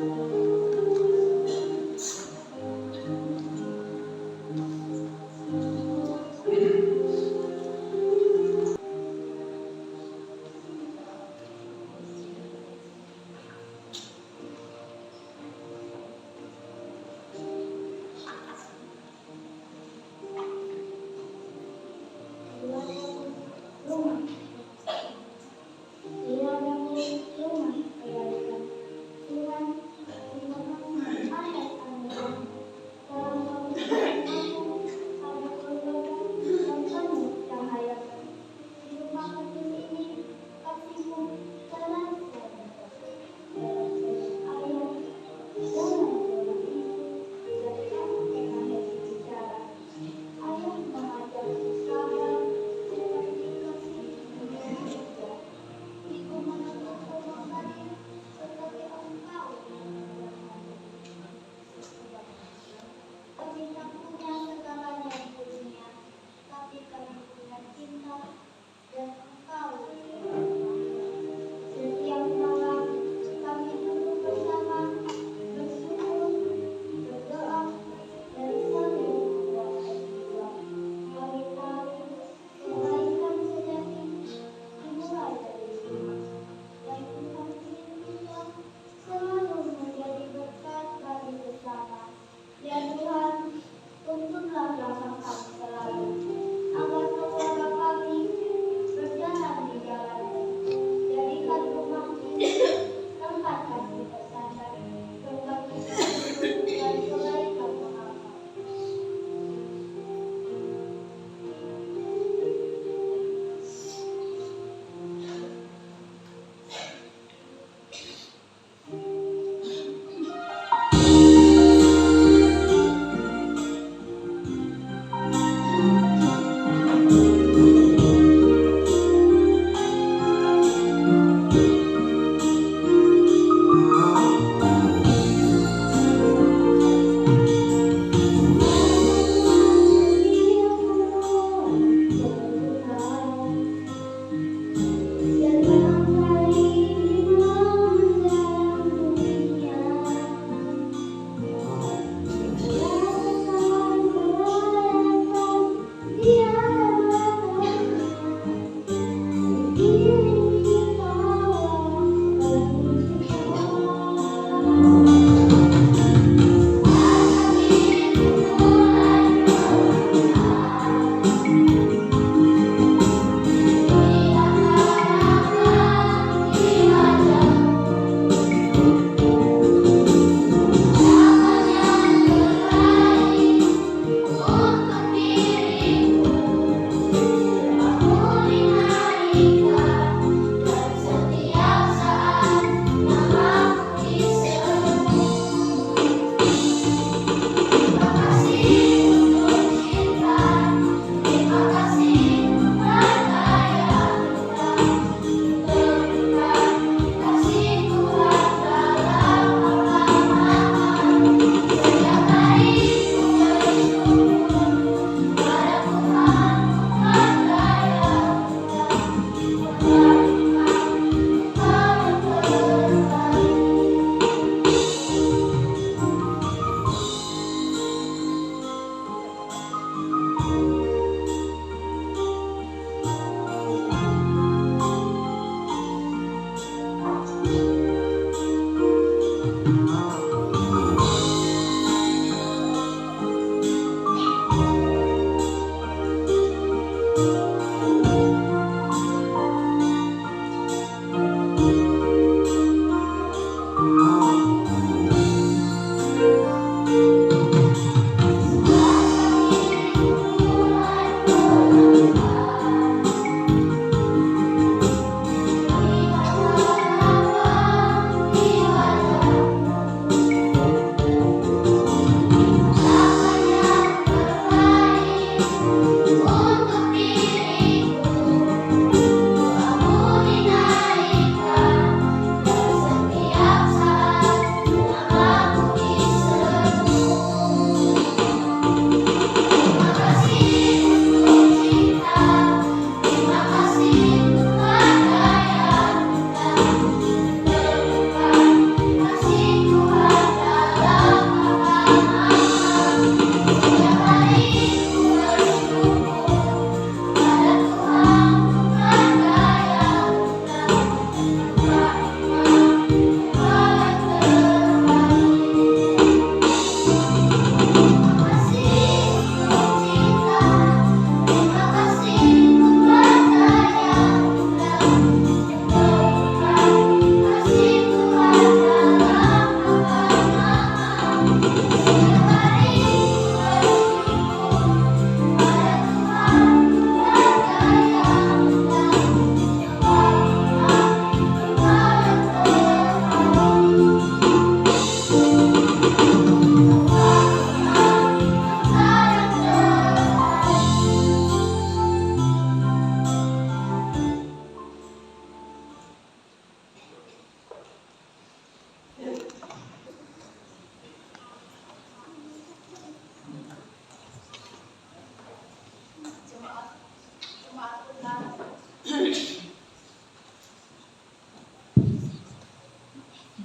Dia bangun rumah kebaikan Tuhan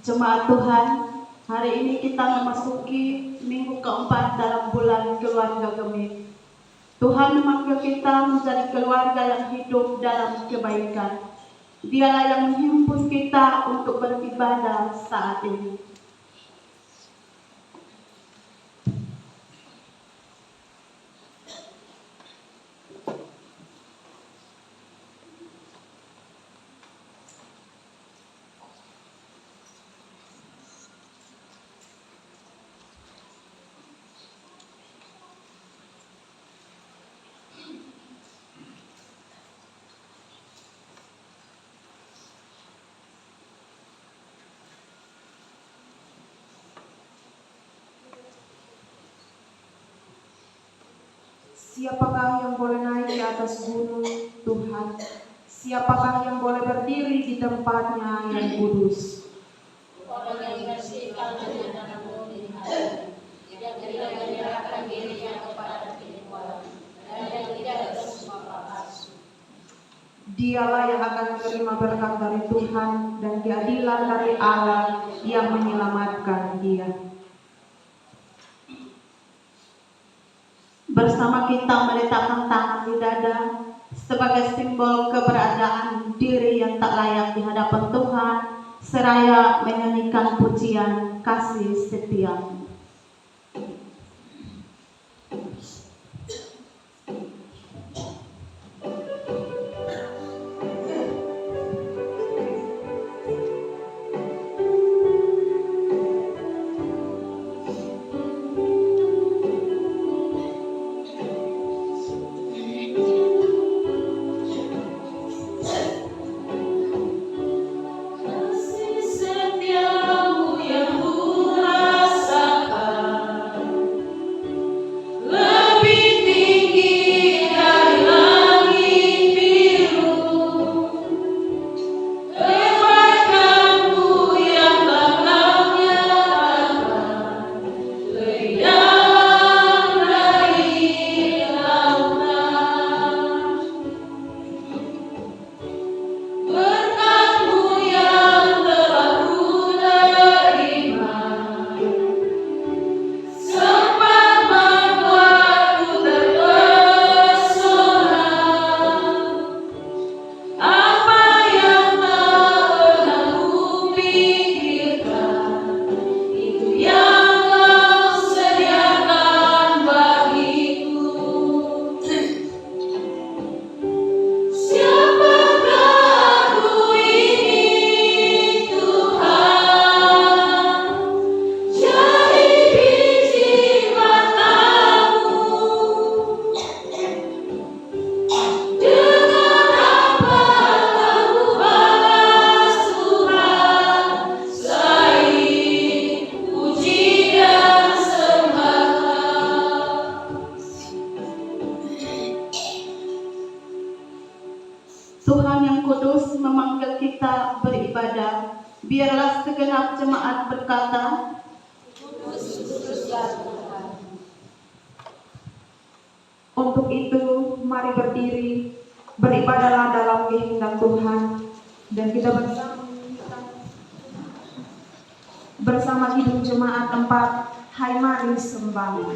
Jemaat Tuhan, hari ini kita memasuki minggu keempat dalam bulan keluarga Gemit. Tuhan memanggil kita menjadi keluarga yang hidup dalam kebaikan. Dialah yang menghimpun kita untuk beribadah saat ini. Siapakah yang boleh naik di atas gunung Tuhan? Siapakah yang boleh berdiri di tempatnya yang kudus? Orang yang dibersihkan dengan darah-Mu di hati, yang tidak menyerahkan dirinya kepada penipuan, dan yang tidak bersumpah palsu. Dialah yang akan menerima berkat dari Tuhan dan keadilan dari Allah yang menyelamatkan dia. Bersama kita meletakkan tangan di dada sebagai simbol keberadaan diri yang tak layak di hadapan Tuhan, seraya menyanyikan pujian kasih setia. Tuhan yang kudus memanggil kita beribadah. Biarlah segenap jemaat berkata, Kudus, kudus ya Tuhan. untuk itu mari berdiri, beribadahlah dalam kehendak Tuhan, dan kita bersama hidup jemaat 4, hai mari sembah. Yang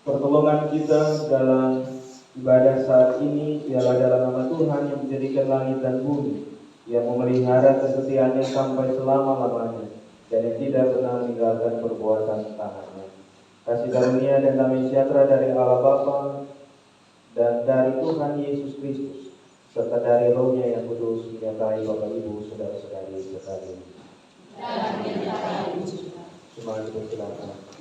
Pertolongan kita dalam ibadah saat ini ialah dalam nama Tuhan yang menjadikan langit dan bumi, yang memelihara kesetiaannya sampai selama-lamanya, dan yang tidak pernah meninggalkan perbuatan tangannya. Kasih karunia dan damai sejahtera dari Allah Bapa dan dari Tuhan Yesus Kristus, serta dari Roh-Nya yang kudus menyertai Bapak Ibu, saudara-saudari sekalian. Semangat dipersilakan.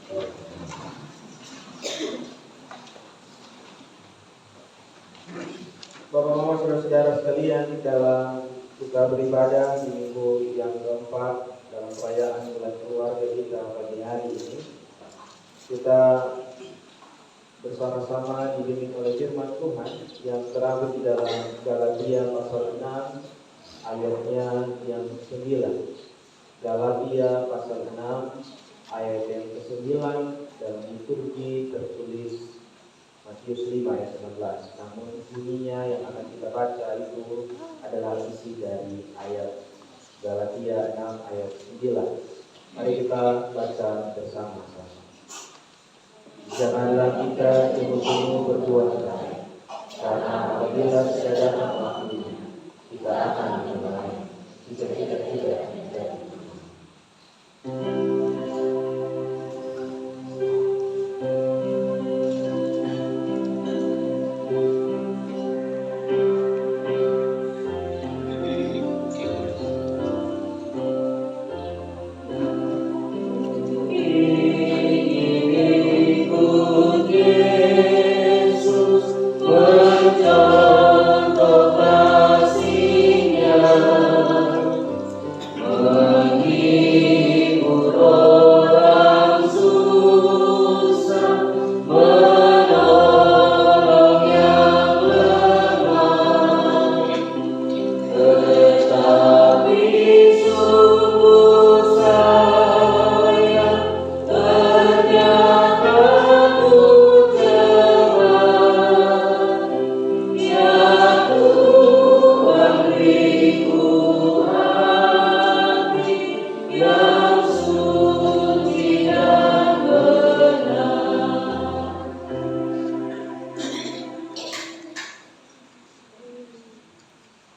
Bapak, Mama, saudara-saudara sekalian, dalam kita beribadah di minggu yang keempat dalam perayaan bulan keluarga kita pagi hari ini, kita bersama-sama dibimbing oleh firman Tuhan yang terambil di dalam Galatia pasal 6 ayatnya yang 9. Galatia pasal 6 ayat yang ke-9, dalam liturgi tertulis Matius 5 ayat 19. Namun bunyinya yang akan kita baca itu adalah isi dari ayat Galatia 6 ayat 9. Mari kita baca bersama-sama. Janganlah kita sungguh-sungguh berbuat baik, karena apabila sudah datang waktunya, kita akan dimarahi jika kita tidak menjadi.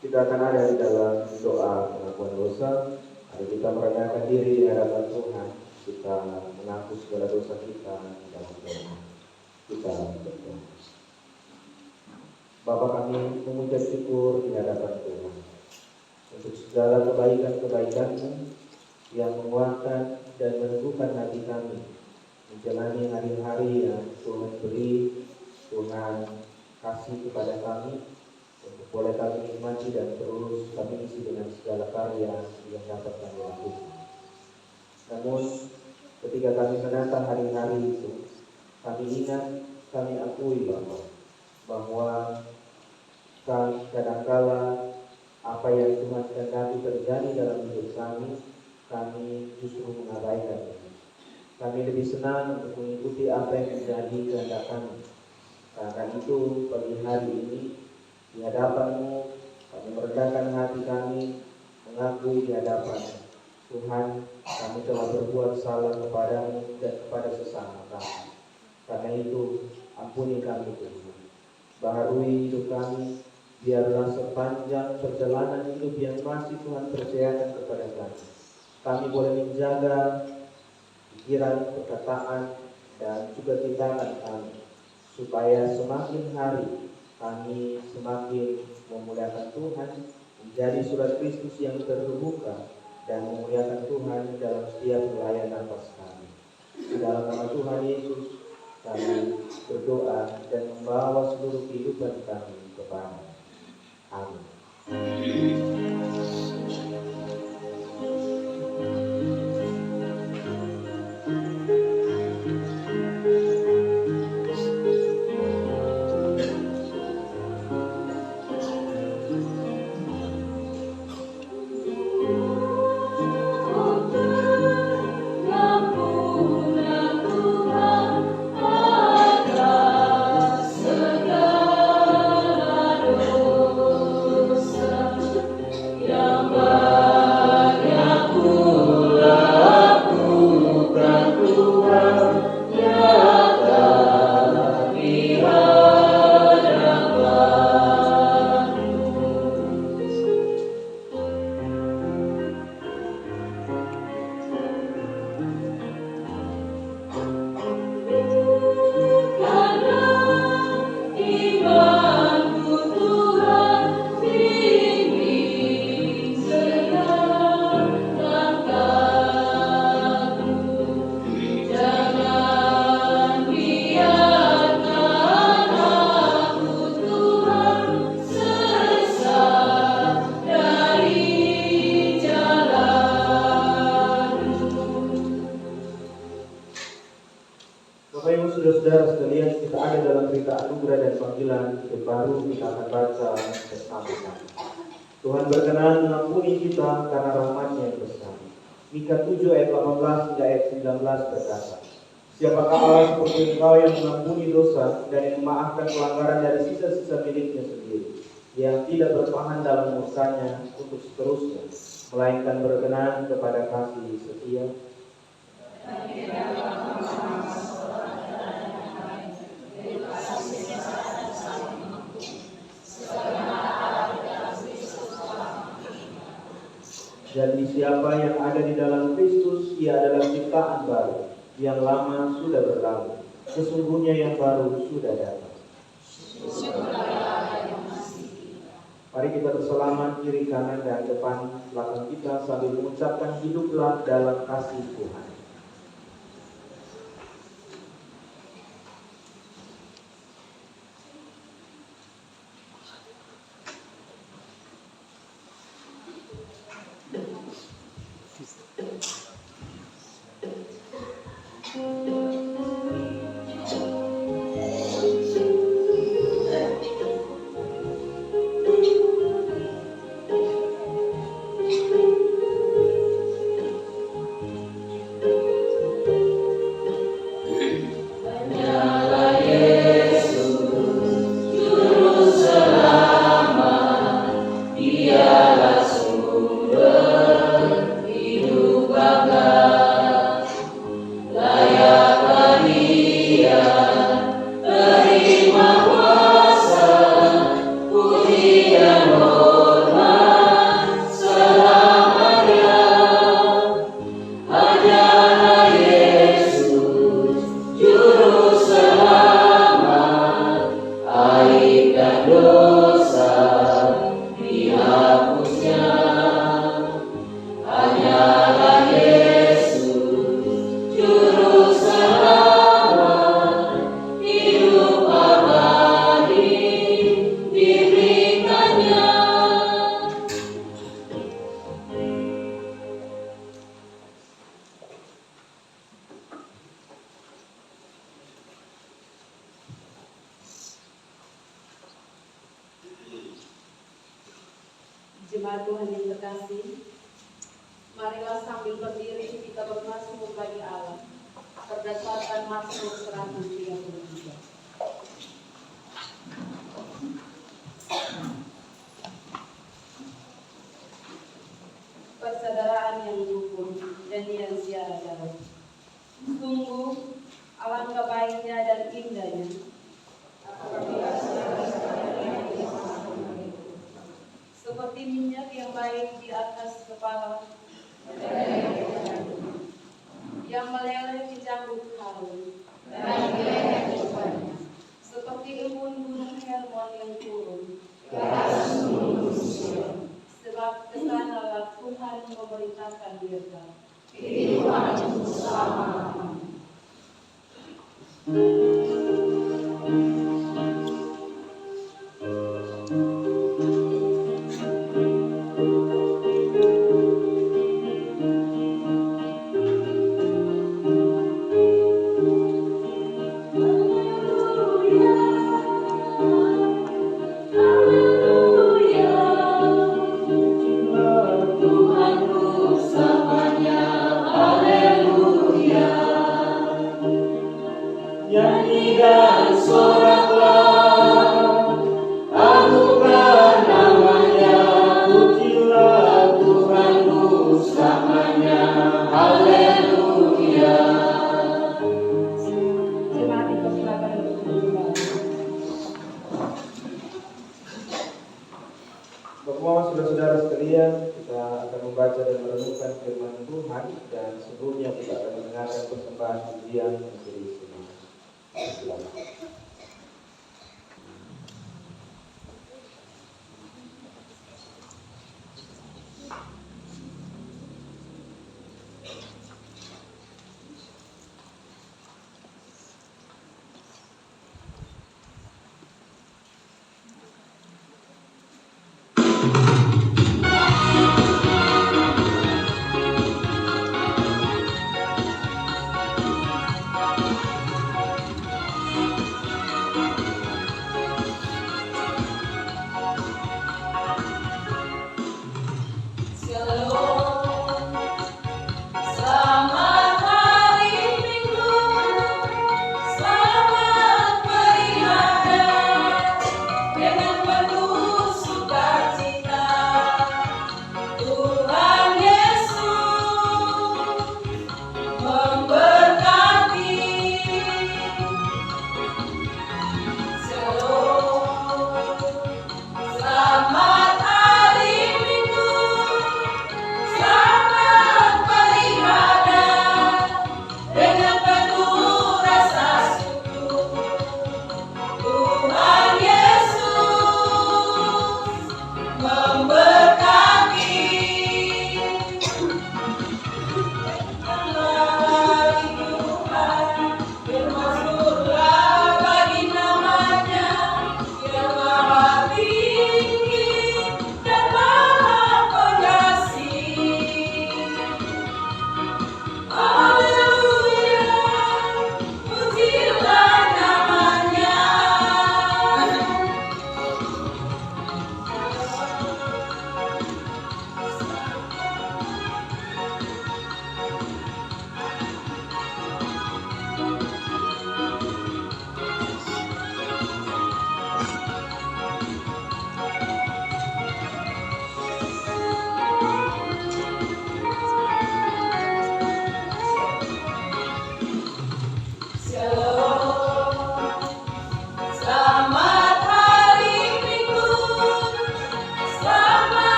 Kita akan ada di dalam doa pengakuan dosa. Mari kita merendahkan diri di hadapan Tuhan. Kita mengaku segala dosa kita dalam doa. Kita berdoa. Bapa, kami mengucap syukur di hadapan Tuhan untuk segala kebaikan-kebaikan-Mu yang menguatkan dan meneguhkan hati kami menjalani hari-hari yang Tuhan beri, Tuhan kasih kepada kami, untuk boleh kami nikmati dan terus kami isi dengan segala karya yang dapat kami lakukan. Namun ketika kami menata hari-hari itu, kami ingat, kami akui bahwa kadangkala apa yang Tuhan kehendaki terjadi dalam hidup kami justru mengabaikannya. Kami lebih senang untuk mengikuti apa yang menjadi kehendak kami. Karena itu pagi hari ini di hadapan-Mu kami merendahkan hati kami, mengakui di hadapan Tuhan kami telah berbuat salah kepada-Mu dan kepada sesama kami. Karena itu ampuni kami Tuhan. Baharui hidup kami, biarlah sepanjang perjalanan hidup yang masih Tuhan percayakan kepada kami, kami boleh menjaga pikiran, perkataan, dan juga tindakan kami, supaya semakin hari kami semakin memuliakan Tuhan, menjadi surat Kristus yang terbuka, dan memuliakan Tuhan dalam setiap pelayanan nafas kami. Di dalam nama Tuhan Yesus kami berdoa dan membawa seluruh kehidupan kami kepada. Amin. Yang Bapak Ibu Saudara-saudara sekalian, kita ada dalam berita anugerah dan panggilan hidup baru. Kita akan baca bersama-sama. Tuhan berkenan mengampuni kita karena rahmat-Nya yang besar. Mika 7 ayat 18 hingga ayat 19 berkata, siapakah Allah seperti Engkau yang mengampuni dosa dan yang memaafkan pelanggaran dari sisa-sisa miliknya sendiri, yang tidak bertahan dalam murkanya untuk seterusnya, melainkan berkenan kepada kasih setia. Dan siapa yang ada di dalam Kristus, ia adalah ciptaan baru, yang lama sudah berlalu, sesungguhnya yang baru sudah datang. Mari kita bersalaman kiri kanan dan depan belakang kita sambil mengucapkan hiduplah dalam kasih Tuhan. Jemaat Tuhan yang terkasih, marilah sambil berdiri kita bermazmur bagi Allah berdasarkan Mazmur 133. Persaudaraan yang rukun dan yang tiada jauh. Sungguh alangkah baiknya dan indahnya seperti minyak yang baik di atas kepala, yang meleleh di canggut Harun, seperti embun gunung Hermon yang turun, sebab kesanalah Tuhan memerintahkan Dirga. Bapak-bapak, saudara-saudara sekalian, kita akan membaca dan merenungkan firman Tuhan, dan sebelumnya kita akan mendengarkan persembahan pujian Majelis Jemaat. Silakan.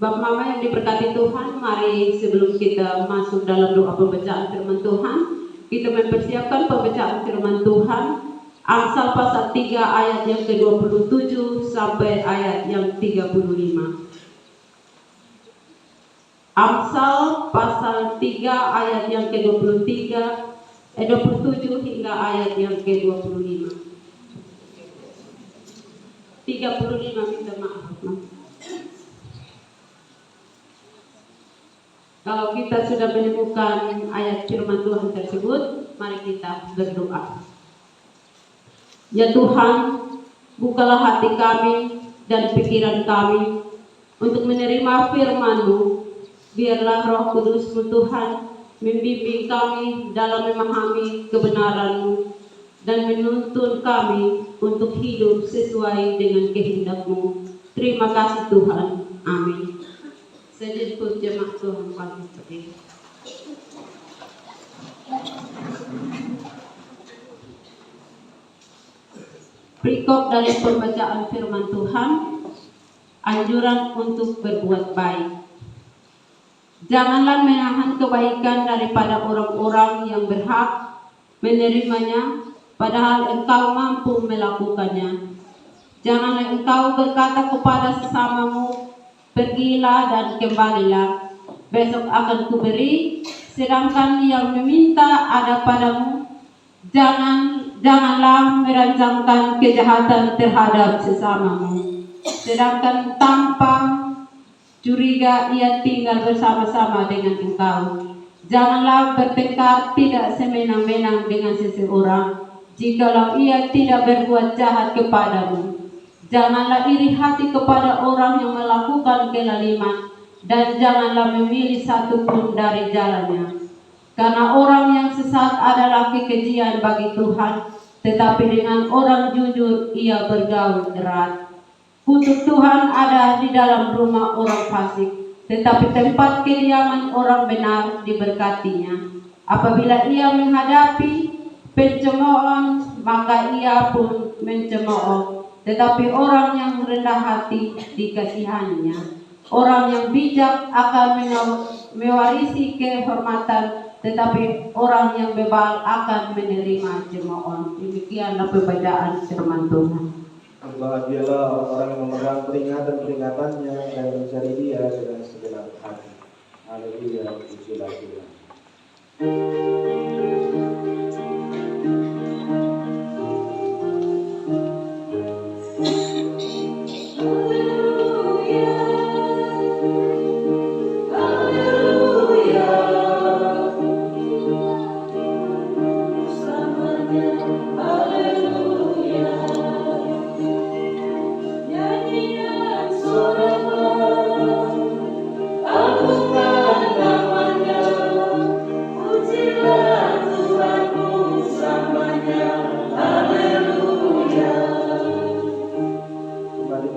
Bapak Mama yang diberkati Tuhan, mari sebelum kita masuk dalam doa pembacaan firman Tuhan, kita mempersiapkan pembacaan firman Tuhan. Amsal pasal 3 ayat yang ke-27 sampai ayat yang 35. Amsal pasal 3 ayat yang ke-27 hingga ayat yang ke-25. 35, minta maaf. Kalau kita sudah menemukan ayat firman Tuhan tersebut, mari kita berdoa. Ya Tuhan, bukalah hati kami dan pikiran kami untuk menerima firman-Mu. Biarlah Roh Kudus-Mu Tuhan membimbing kami dalam memahami kebenaran-Mu dan menuntun kami untuk hidup sesuai dengan kehendak-Mu. Terima kasih Tuhan. Amin. Sejadiku jemaat Tuhan kami berdiri. Berikut dari pembacaan firman Tuhan, anjuran untuk berbuat baik. Janganlah menahan kebaikan daripada orang-orang yang berhak menerimanya, padahal engkau mampu melakukannya. Janganlah engkau berkata kepada sesamamu, pergilah dan kembalilah, besok akan kuberi, sedangkan yang meminta ada padamu. Janganlah merancangkan kejahatan terhadap sesamamu, sedangkan tanpa curiga ia tinggal bersama-sama dengan engkau. Janganlah bertengkar tidak semena-mena dengan seseorang, jikalau ia tidak berbuat jahat kepadamu. Janganlah iri hati kepada orang yang melakukan kelaliman, dan janganlah memilih satu pun dari jalannya. Karena orang yang sesat adalah kekejian bagi Tuhan, tetapi dengan orang jujur ia bergaul erat. Kutuk Tuhan ada di dalam rumah orang fasik, tetapi tempat kediaman orang benar diberkatinya. Apabila ia menghadapi pencemoohan, maka ia pun mencemooh. Tetapi orang yang rendah hati dikasihaninya. Orang yang bijak akan mewarisi kehormatan, tetapi orang yang bebal akan menerima cemoohan. Demikianlah pembacaan firman Tuhan. Berbahagialah orang-orang yang memegang peringatan-peringatannya dan mencari Dia dengan segenap hati. Haleluya, pujilah Tuhan.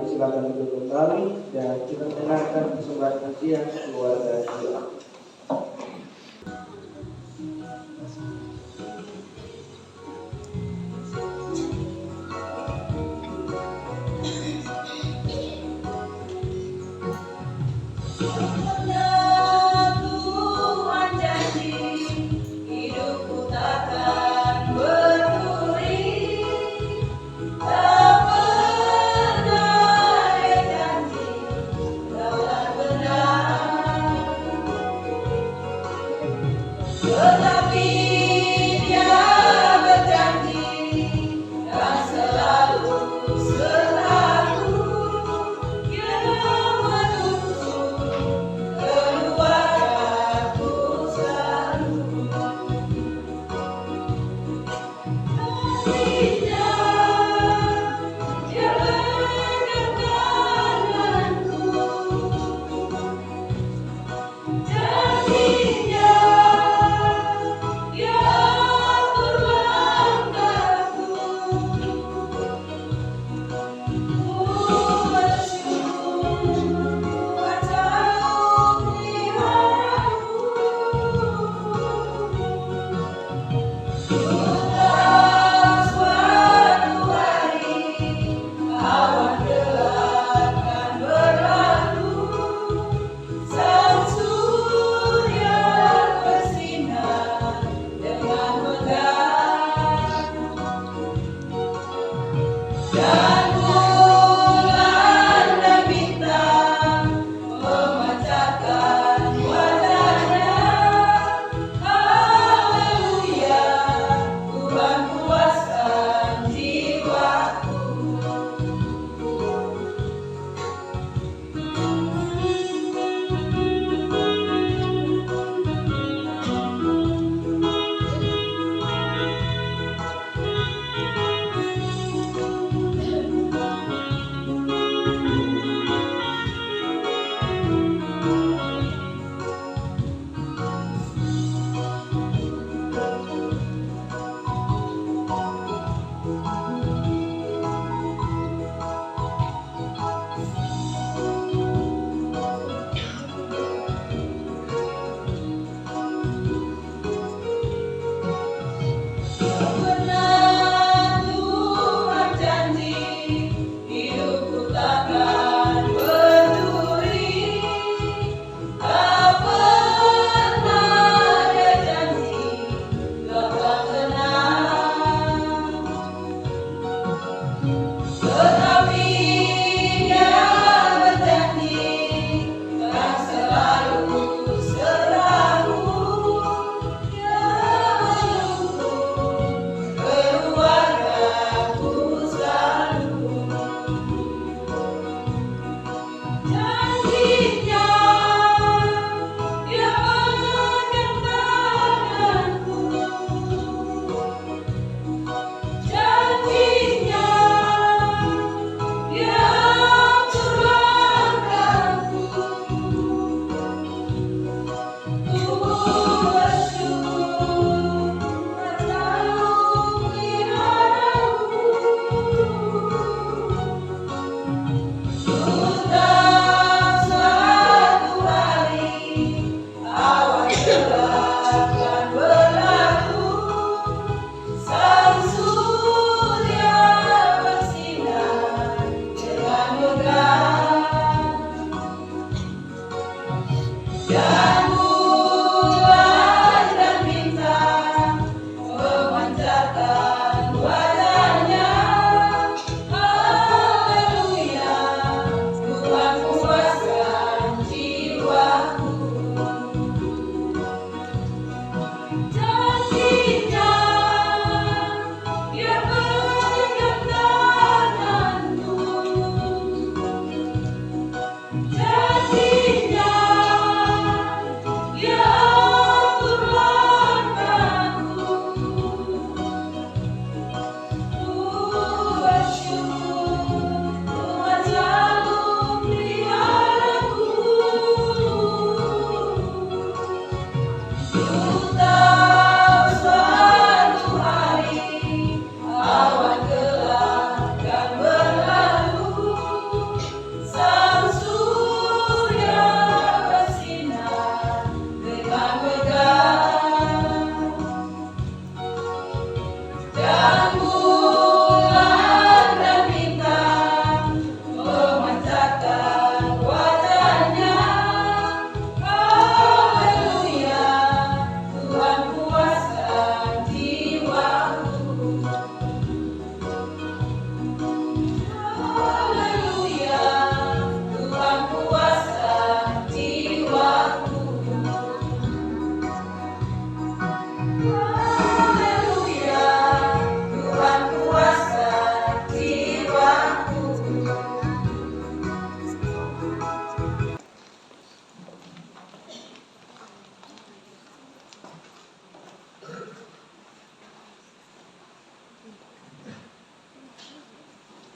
Silakan duduk kembali dan kita mendengarkan persembahan pujian keluarga doa. Benar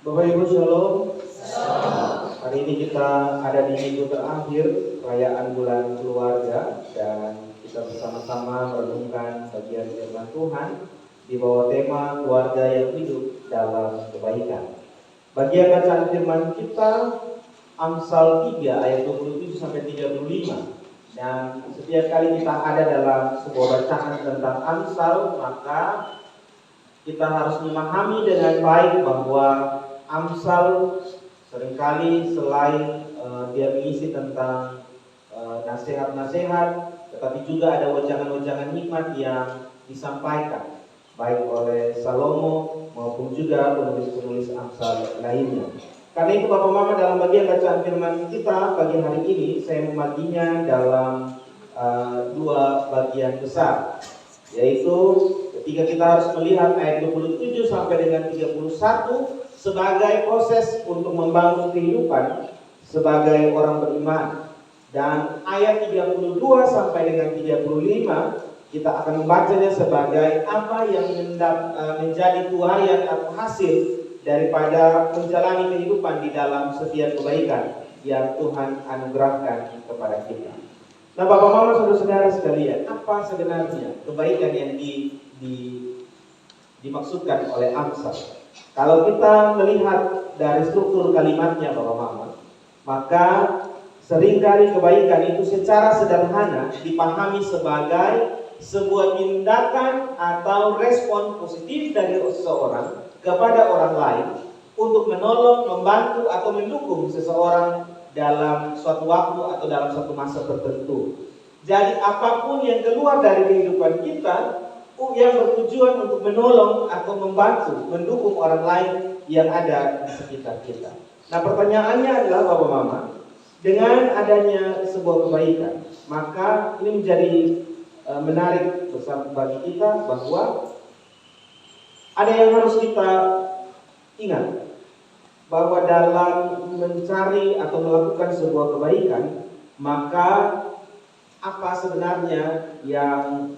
Bapak Ibu Shalom. Hari ini kita ada di minggu terakhir perayaan bulan keluarga dan kita bersama-sama merenungkan bagian firman Tuhan di bawah tema keluarga yang hidup dalam kebaikan. Bagian bacaan firman kita Amsal 3 ayat 27 sampai 35. Dan setiap kali kita ada dalam sebuah bacaan tentang Amsal, maka kita harus memahami dengan baik bahwa Amsal seringkali selain dia mengisi tentang nasihat-nasihat, tetapi juga ada wejangan-wejangan hikmat yang disampaikan baik oleh Salomo maupun juga penulis-penulis Amsal lainnya. Karena itu Bapak Mama, dalam bagian bacaan firman kita pagi hari ini saya membaginya dalam dua bagian besar, yaitu ketika kita harus melihat ayat 27 sampai dengan 31 sebagai proses untuk membangun kehidupan sebagai orang beriman, dan ayat 32 sampai dengan 35 kita akan membacanya sebagai apa yang menjadi tuaian atau hasil daripada menjalani kehidupan di dalam setiap kebaikan yang Tuhan anugerahkan kepada kita. Nah, Bapak Mama, saudara-saudara sekalian, apa sebenarnya kebaikan yang dimaksudkan oleh Amsal? Kalau kita melihat dari struktur kalimatnya Bapak Mama, maka seringkali kebaikan itu secara sederhana dipahami sebagai sebuah tindakan atau respon positif dari seseorang kepada orang lain untuk menolong, membantu atau mendukung seseorang dalam suatu waktu atau dalam suatu masa tertentu. Jadi apapun yang keluar dari kehidupan kita yang bertujuan untuk menolong atau membantu, mendukung orang lain yang ada di sekitar kita. Nah, pertanyaannya adalah Bapak Mama, dengan adanya sebuah kebaikan, maka ini menjadi menarik bersama bagi kita bahwa ada yang harus kita ingat, bahwa dalam mencari atau melakukan sebuah kebaikan, maka apa sebenarnya yang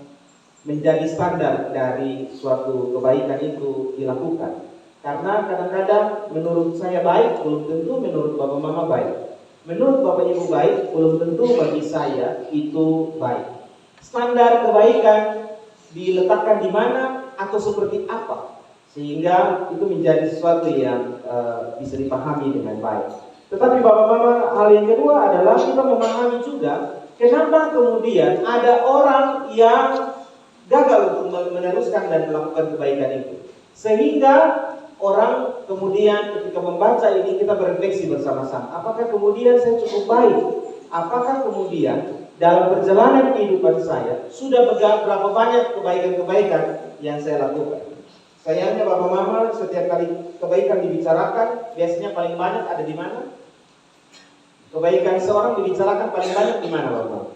menjadi standar dari suatu kebaikan itu dilakukan. Karena kadang-kadang menurut saya baik, belum tentu menurut Bapak Mama baik. Menurut Bapak Ibu baik, belum tentu bagi saya itu baik. Standar kebaikan diletakkan di mana atau seperti apa, sehingga itu menjadi sesuatu yang bisa dipahami dengan baik. Tetapi Bapak Mama, hal yang kedua adalah kita memahami juga kenapa kemudian ada orang yang gagal untuk meneruskan dan melakukan kebaikan itu, sehingga orang kemudian ketika membaca ini kita berefleksi bersama-sama, apakah kemudian saya cukup baik? Apakah kemudian dalam perjalanan kehidupan saya sudah berapa banyak kebaikan-kebaikan yang saya lakukan? Sayangnya Bapak Mama, setiap kali kebaikan dibicarakan, biasanya paling banyak ada di mana? Kebaikan seorang dibicarakan paling banyak di mana Bapak Mama?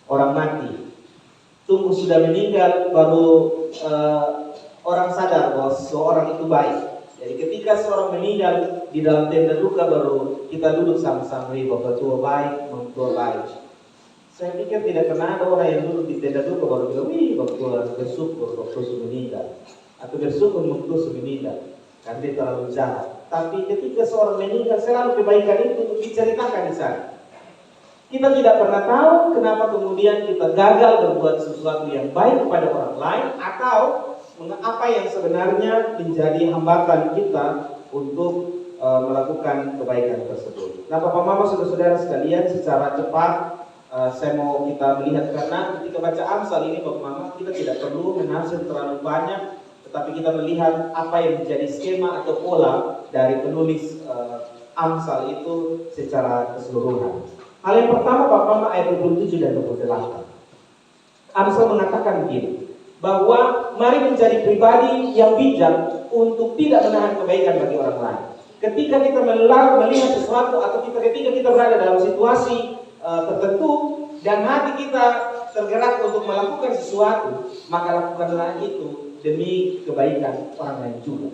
Orang mati. Tunggu sudah meninggal baru orang sadar bahwa seorang itu baik. Jadi ketika seorang meninggal di dalam tenda duka baru kita duduk sama-sama, Bapak tua baik, Bapak tua baik. Saya pikir tidak pernah ada orang yang duduk di tenda duka baru bilang, Bapak tua bersyukur waktu sudah meninggal, atau bersyukur waktu sudah meninggal, karena dia terlalu jahat. Tapi ketika seorang meninggal, selalu kebaikan itu diceritakan di sana. Kita tidak pernah tahu kenapa kemudian kita gagal berbuat sesuatu yang baik kepada orang lain, atau apa yang sebenarnya menjadi hambatan kita untuk melakukan kebaikan tersebut. Nah, Bapak Mama, saudara-saudara sekalian, secara cepat saya mau kita melihat, karena ketika baca Amsal ini Bapak Mama, kita tidak perlu menafsir terlalu banyak, tetapi kita melihat apa yang menjadi skema atau pola dari penulis Amsal itu secara keseluruhan. Hal yang pertama Bapak Mama, ayat 27 dan 28. Amsal mengatakan begini, bahwa mari menjadi pribadi yang bijak untuk tidak menahan kebaikan bagi orang lain. Ketika kita melihat sesuatu atau ketika kita berada dalam situasi tertentu dan hati kita tergerak untuk melakukan sesuatu, maka lakukanlah itu demi kebaikan orang lain juga.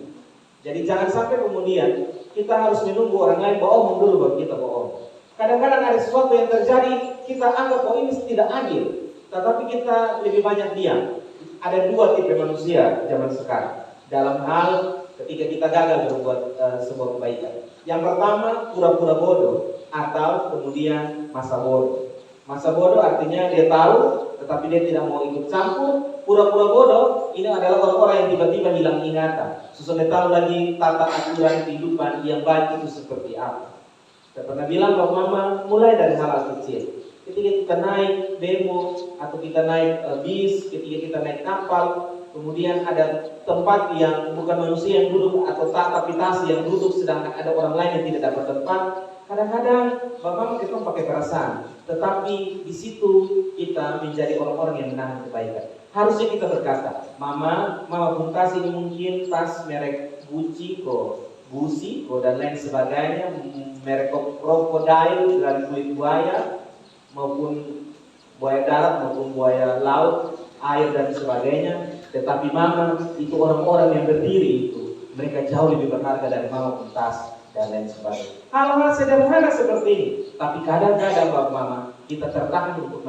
Jadi jangan sampai kemudian kita harus menunggu orang lain bohong dulu baru kita bohong. Kadang-kadang ada sesuatu yang terjadi, kita anggap bahwa ini tidak adil, tetapi kita lebih banyak diam. Ada dua tipe manusia zaman sekarang dalam hal ketika kita gagal berbuat sebuah kebaikan. Yang pertama, pura-pura bodoh atau kemudian masa bodoh. Masa bodoh artinya dia tahu tetapi dia tidak mau ikut campur. Pura-pura bodoh ini adalah orang-orang yang tiba-tiba hilang ingatan. Sudah tahu lagi tata aturan kehidupan yang baik itu seperti apa. Saya pernah bilang bahwa mama mulai dari hal kecil. Ketika kita naik demo atau kita naik bis, ketika kita naik kapal, kemudian ada tempat yang bukan manusia yang duduk atau tapi taksi yang duduk, sedangkan ada orang lain yang tidak dapat tempat. Kadang-kadang Bapak kita pakai perasaan, tetapi di situ kita menjadi orang-orang yang menahan kebaikan. Harusnya kita berkata, Mama pun kasih ini mungkin tas merek Gucci, Gucci, dan lain sebagainya, merek krokodil dari kulit buaya, maupun buaya darat maupun buaya laut, air dan sebagainya. Tetapi Mama itu orang-orang yang berdiri itu, mereka jauh lebih berharga dari Mama pun tas dan lain sebagainya. Hal-hal sederhana seperti ini, tapi kadang-kadang Bapak Mama kita tertahan untuk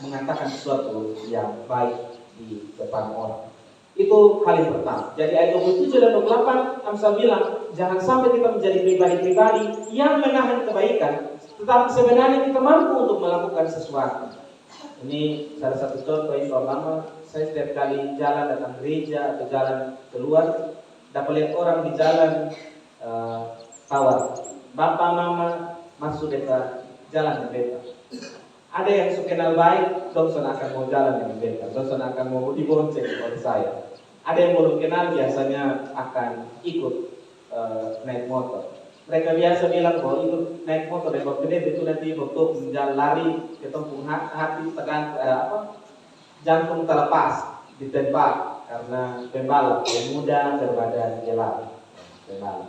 mengatakan sesuatu yang baik di depan orang. Itu hal yang pertama. Jadi ayat 27 dan 28 Amsal bilang, jangan sampai kita menjadi pribadi-pribadi yang menahan kebaikan, tetapi sebenarnya kita mampu untuk melakukan sesuatu. Ini salah satu contoh yang Mama, saya setiap kali jalan datang gereja atau jalan keluar, dapat lihat orang di jalan tawar, Bapak Mama masuk beta jalan ke beta. Ada yang suka kenal baik, Johnson akan mau jalan dengan beta, Johnson akan mau dibonceng oleh saya. Ada yang belum kenal biasanya akan ikut naik motor. Mereka biasa bilang bahwa ikut naik motor dan waktu itu nanti untuk menjalan lari ke tempat hati tekan jantung terlepas di tempat karena pembalap yang muda berbadan gelap. Pembalap.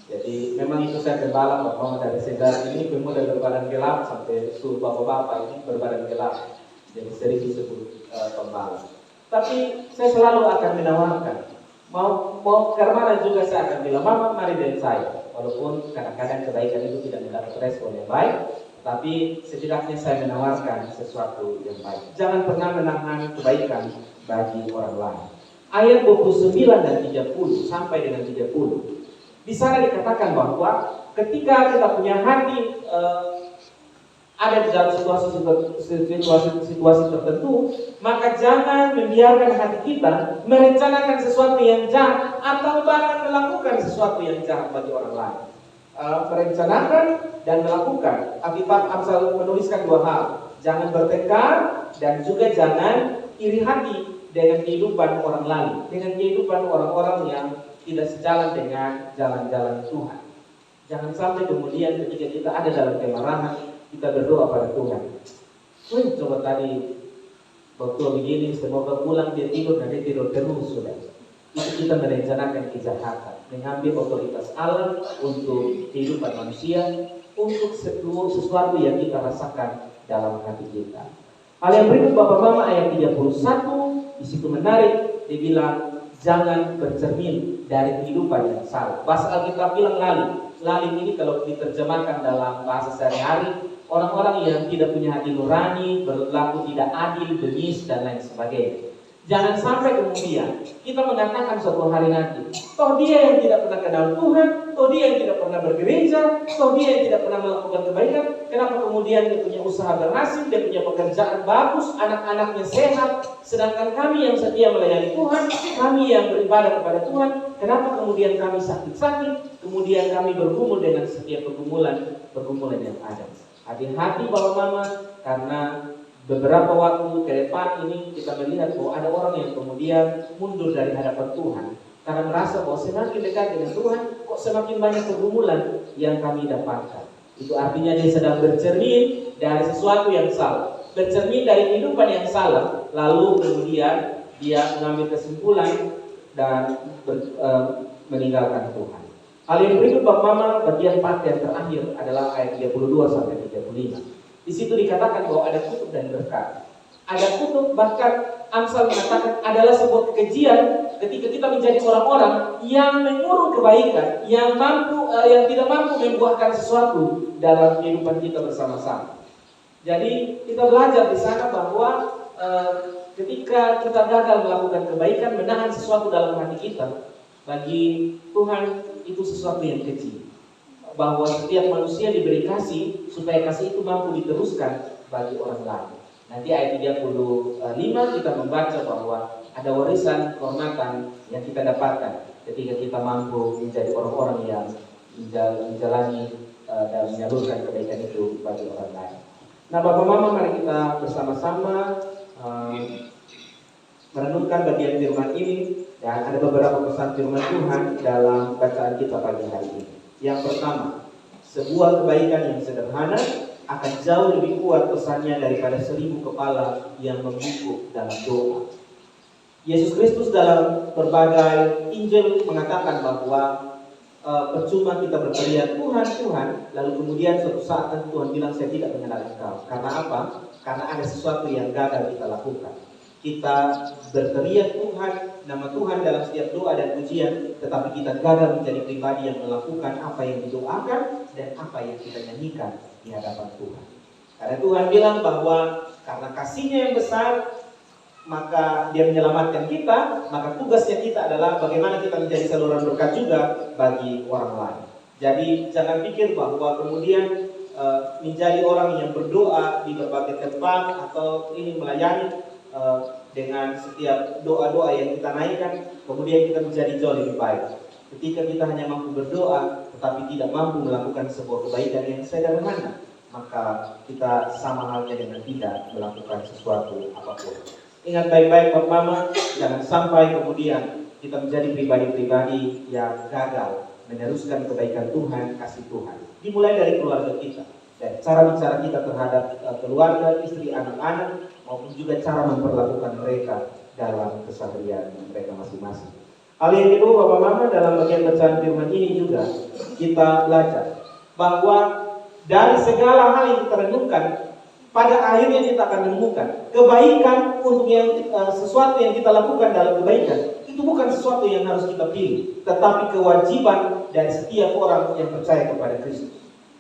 Jadi memang itu saya pembalap Bapak dari Sedar ini pemuda berbadan gelap sampai seluruh bapak-bapak ini berbadan gelap. Jadi sering disebut pembalap. Tapi saya selalu akan menawarkan mau ke mana juga saya akan bilang Mama mari dengan saya. Walaupun kadang-kadang kebaikan itu tidak mendapat respon yang baik, tapi setidaknya saya menawarkan sesuatu yang baik. Jangan pernah menahan kebaikan bagi orang lain. Ayat 29 dan 30 sampai dengan 30. Di sana dikatakan bahwa ketika kita punya hati ada di dalam situasi tertentu, maka jangan membiarkan hati kita merencanakan sesuatu yang jahat atau bahkan melakukan sesuatu yang jahat bagi orang lain. Merencanakan dan melakukan. Alkitab Amsal menuliskan dua hal, jangan bertengkar dan juga jangan iri hati dengan kehidupan orang lain, dengan kehidupan orang-orang yang tidak sejalan dengan jalan-jalan Tuhan. Jangan sampai kemudian ketika kita ada dalam kemarahan, kita berdoa pada Tuhan. Coba tadi waktu begini, semoga pulang dia tidur dan dia tidur terus sudah. Itu kita merencanakan kejahatan, mengambil otoritas Allah untuk kehidupan manusia, untuk sesuatu yang kita rasakan dalam hati kita. Hal yang berikut Bapak Mama ayat 31, di situ menarik, dia bilang jangan bercermin dari kehidupan yang salah. Bahasa Alkitab bilang lalim. Lalim ini kalau diterjemahkan dalam bahasa sehari-hari, orang-orang yang tidak punya hati nurani, berlaku tidak adil, bengis dan lain sebagainya. Jangan sampai kemudian kita mengatakan suatu hari nanti, toh dia yang tidak pernah kenal Tuhan, toh dia yang tidak pernah bergereja, toh dia yang tidak pernah melakukan kebaikan, kenapa kemudian dia punya usaha berhasil, dia punya pekerjaan bagus, anak-anaknya sehat, sedangkan kami yang setia melayani Tuhan, kami yang beribadah kepada Tuhan, kenapa kemudian kami sakit-sakit, kemudian kami bergumul dengan setiap pergumulan yang ada. Hati-hati Bapak Mama, karena beberapa waktu ke depan ini kita melihat bahwa ada orang yang kemudian mundur dari hadapan Tuhan karena merasa bahwa semakin dekat dengan Tuhan kok semakin banyak pergumulan yang kami dapatkan. Itu artinya dia sedang bercermin dari sesuatu yang salah, bercermin dari kehidupan yang salah, lalu kemudian dia mengambil kesimpulan dan meninggalkan Tuhan. Hal yang berikut Bapak Mama, bagian part yang terakhir adalah ayat 32 sampai 35. Di situ dikatakan bahwa ada kutub dan berkat. Ada kutub, bahkan Amsal mengatakan adalah sebuah kekejian ketika kita menjadi orang-orang yang menyuruh kebaikan, yang tidak mampu membuahkan sesuatu dalam kehidupan kita bersama-sama. Jadi kita belajar di sana bahwa ketika kita gagal melakukan kebaikan, menahan sesuatu dalam hati kita, Bagi Tuhan itu sesuatu yang kecil. Bahwa setiap manusia diberi kasih supaya kasih itu mampu diteruskan bagi orang lain. Nanti ayat 35 kita membaca bahwa ada warisan kehormatan yang kita dapatkan ketika kita mampu menjadi orang-orang yang menjalani dan menyalurkan kebaikan itu bagi orang lain. Nah, Bapak Mama, mari kita bersama-sama merenungkan bagian firman ini, dan ada beberapa pesan firman Tuhan dalam bacaan kita pagi hari ini. Yang pertama, sebuah kebaikan yang sederhana akan jauh lebih kuat pesannya daripada 1000 kepala yang membungkuk dalam doa. Yesus Kristus dalam berbagai Injil mengatakan bahwa percuma kita berteriak Tuhan, Tuhan, lalu kemudian suatu saat nanti Tuhan bilang saya tidak mengenal Engkau. Karena apa? Karena ada sesuatu yang gagal kita lakukan. Kita berteriak Tuhan, nama Tuhan dalam setiap doa dan pujian, tetapi kita gagal menjadi pribadi yang melakukan apa yang didoakan dan apa yang kita nyanyikan di hadapan Tuhan. Karena Tuhan bilang bahwa karena kasih-Nya yang besar, maka Dia menyelamatkan kita, maka tugasnya kita adalah bagaimana kita menjadi saluran berkat juga bagi orang lain. Jadi jangan pikir bahwa kemudian menjadi orang yang berdoa di berbagai tempat atau ini melayani dengan setiap doa-doa yang kita naikkan, kemudian kita menjadi jauh lebih baik. Ketika kita hanya mampu berdoa, tetapi tidak mampu melakukan sebuah kebaikan yang sederhana, maka kita sama halnya dengan tidak melakukan sesuatu apapun. Ingat baik-baik Bapak Mama, jangan sampai kemudian kita menjadi pribadi-pribadi yang gagal meneruskan kebaikan Tuhan, kasih Tuhan. Dimulai dari keluarga kita, dan cara bicara kita terhadap keluarga, istri, anak-anak, maupun juga cara memperlakukan mereka dalam keseharian mereka masing-masing. Hal yang kedua Bapak Mama, dalam bagian bacaan firman ini juga kita belajar bahwa dari segala hal yang kita renungkan, pada akhirnya kita akan menemukan kebaikan untuk sesuatu yang kita lakukan dalam kebaikan. Itu bukan sesuatu yang harus kita pilih, tetapi kewajiban dari setiap orang yang percaya kepada Kristus.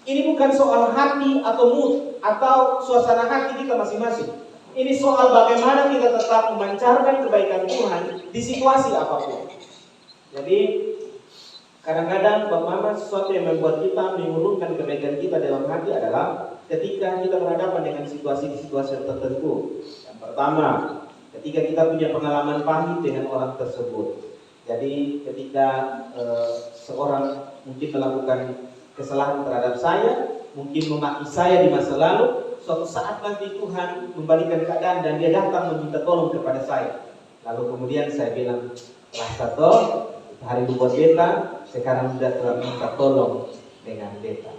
Ini bukan soal hati atau mood atau suasana hati kita masing-masing. Ini soal bagaimana kita tetap memancarkan kebaikan Tuhan di situasi apapun. Jadi kadang-kadang Bapak Mama, sesuatu yang membuat kita mengurungkan kebaikan kita dalam hati adalah ketika kita berhadapan dengan situasi-situasi tertentu. Yang pertama, ketika kita punya pengalaman pahit dengan orang tersebut. Jadi ketika seorang mungkin melakukan kesalahan terhadap saya, mungkin memaki saya di masa lalu, suatu saat nanti Tuhan membalikan keadaan dan Dia datang meminta tolong kepada saya. Lalu kemudian saya bilang, rasa toh hari buat beta, sekarang sudah telah minta tolong dengan beta.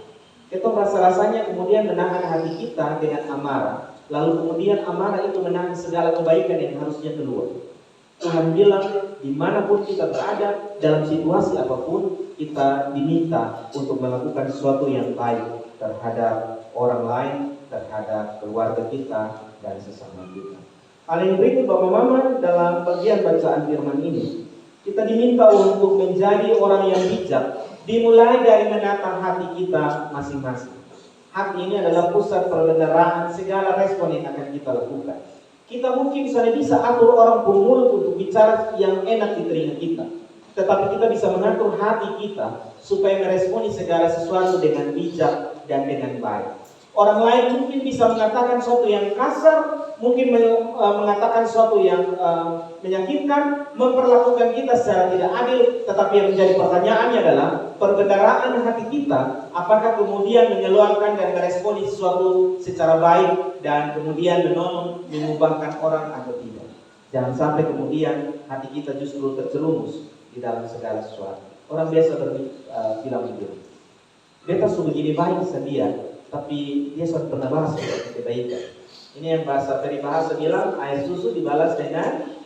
Itu rasa-rasanya kemudian menahan hati kita dengan amarah. Lalu kemudian amarah itu menahan segala kebaikan yang harusnya keluar. Tuhan bilang, dimanapun kita berada, dalam situasi apapun, kita diminta untuk melakukan sesuatu yang baik terhadap orang lain, terhadap keluarga kita, dan sesama kita. Hal yang berikut Bapak Mama, dalam bagian bacaan firman ini, kita diminta untuk menjadi orang yang bijak, dimulai dari menata hati kita masing-masing. Hati ini adalah pusat perbendaharaan segala respon yang akan kita lakukan. Kita mungkin misalnya bisa atur orang bermulut untuk bicara yang enak di telinga kita, tetapi kita bisa mengatur hati kita supaya meresponi segala sesuatu dengan bijak dan dengan baik. Orang lain mungkin bisa mengatakan sesuatu yang kasar, mungkin mengatakan sesuatu yang menyakitkan, memperlakukan kita secara tidak adil. Tetapi yang menjadi pertanyaannya adalah perbendaharaan hati kita, apakah kemudian mengeluarkan dan meresponi sesuatu secara baik dan kemudian menolong, mengubahkan orang atau tidak. Jangan sampai kemudian hati kita justru terjerumus di dalam segala sesuatu. Orang biasa bilang begini, beta sudah begini baik sedia, tapi dia sudah pernah bahas kebaikan. Ini yang bahasa peribahasa bilang, air susu dibalas dengan.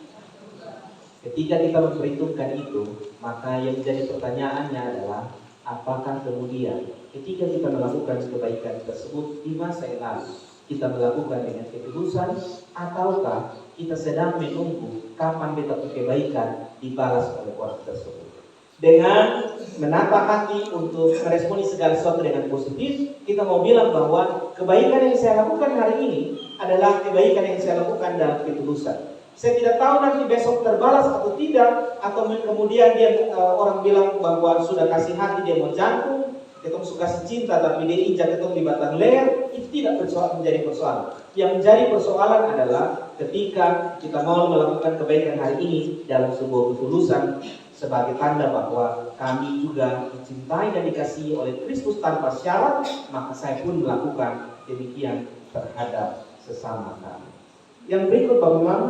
Ketika kita memperhitungkan itu, maka yang menjadi pertanyaannya adalah, apakah kemudian ketika kita melakukan kebaikan tersebut di masa yang lalu, kita melakukan dengan ketulusan, ataukah kita sedang menunggu kapan beta kebaikan dibalas oleh orang tersebut. Dengan menata hati untuk meresponi segala sesuatu dengan positif, kita mau bilang bahwa kebaikan yang saya lakukan hari ini adalah kebaikan yang saya lakukan dalam ketulusan. Saya tidak tahu nanti besok terbalas atau tidak, atau kemudian dia orang bilang bahwa sudah kasih hati dia mau jantung, ketemu suka kasih cinta tapi dia injak ketemu di batang leher. Itu tidak menjadi persoalan. Yang menjadi persoalan adalah ketika kita mau melakukan kebaikan hari ini dalam sebuah ketulusan sebagai tanda bahwa kami juga dicintai dan dikasihi oleh Kristus tanpa syarat, maka saya pun melakukan demikian terhadap sesama kami. Yang berikut Bapak Mama,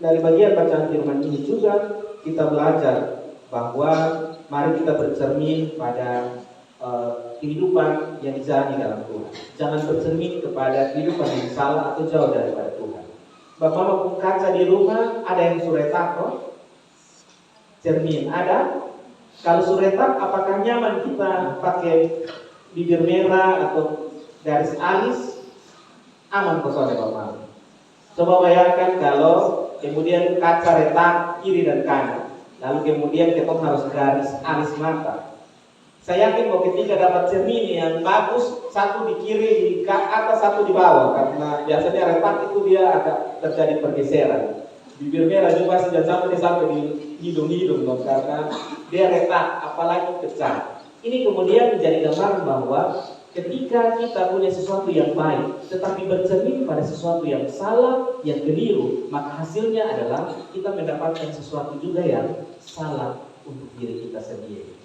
dari bagian bacaan firman ini juga kita belajar bahwa mari kita bercermin pada kehidupan yang dijalani dalam Tuhan. Jangan bercermin kepada kehidupan yang salah atau jauh daripada Tuhan. Bapak Mama kaca di rumah, ada yang suretak kok? Cermin ada? Kalau suretak, apakah nyaman kita pakai bibir merah atau garis alis? Aman kok soalnya Bapak Mama. Coba bayangkan kalau kemudian kaca retak kiri dan kanan, lalu kemudian kita harus garis alis mata. Saya yakin bahwa ketika dapat cermin yang bagus, satu di kiri di atas, satu di bawah, karena biasanya retak itu dia agak terjadi pergeseran. Bibir merah juga sampai di hidung-hidung dong, karena dia retak, apalagi pecah. Ini kemudian menjadi gambaran bahwa ketika kita punya sesuatu yang baik, tetapi bercermin pada sesuatu yang salah, yang keliru, maka hasilnya adalah kita mendapatkan sesuatu juga yang salah untuk diri kita sendiri.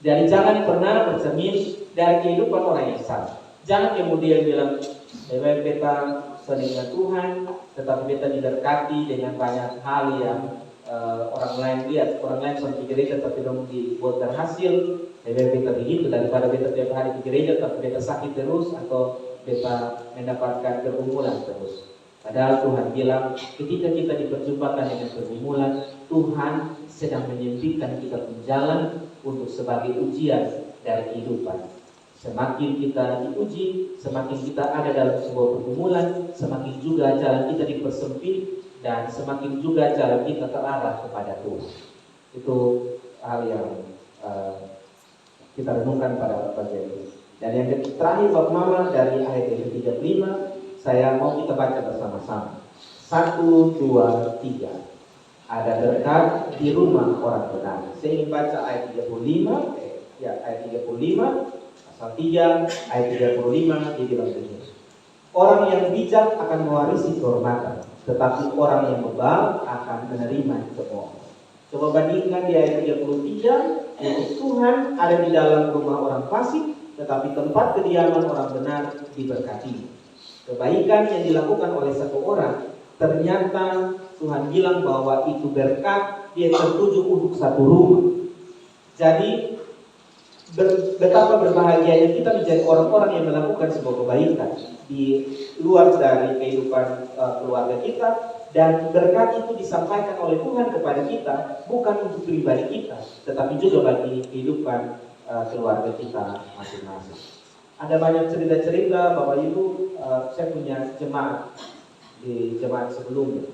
Jadi jangan pernah bercermin dari kehidupan orang yang salah. Jangan kemudian bilang, beta dengan Tuhan, tetapi beta diberkati dengan banyak hal yang orang lain lihat. Orang lain sampai gereja tapi dong dibuat berhasil. Beta begitu, daripada beta tiap hari di gereja tapi beta sakit terus atau beta mendapatkan pergumulan terus. Padahal Tuhan bilang ketika kita diperjumpakan dengan pergumulan, Tuhan sedang menyempitkan kita jalan untuk sebagai ujian dari kehidupan. Semakin kita diuji, semakin kita ada dalam sebuah pergumulan, semakin juga jalan kita dipersempit dan semakin juga jalan kita terarah kepada Tuhan. Itu hal yang kita renungkan pada bagian ini. Dan yang terakhir Bapak Mama dari ayat yang ke-35, saya mau kita baca bersama-sama. 1, 2, 3. Ada berkat di rumah orang benar. Saya ingin baca ayat 35, ayat 35, pasal 3, ayat 35, dia bilang begini. Orang yang bijak akan mewarisi kehormatan, tetapi orang yang bebal akan menerima kebohongan. Coba bandingkan di ayat 33, yaitu Tuhan ada di dalam rumah orang fasik, tetapi tempat kediaman orang benar diberkati. Kebaikan yang dilakukan oleh satu orang, ternyata Tuhan bilang bahwa itu berkat, dia tertuju untuk satu rumah. Jadi betapa berbahagianya kita menjadi orang-orang yang melakukan sebuah kebaikan di luar dari kehidupan keluarga kita, dan berkat itu disampaikan oleh Tuhan kepada kita bukan untuk pribadi kita, tetapi juga bagi kehidupan keluarga kita masing-masing. Ada banyak cerita-cerita Bapak Ibu. Saya punya jemaat di jemaat sebelumnya.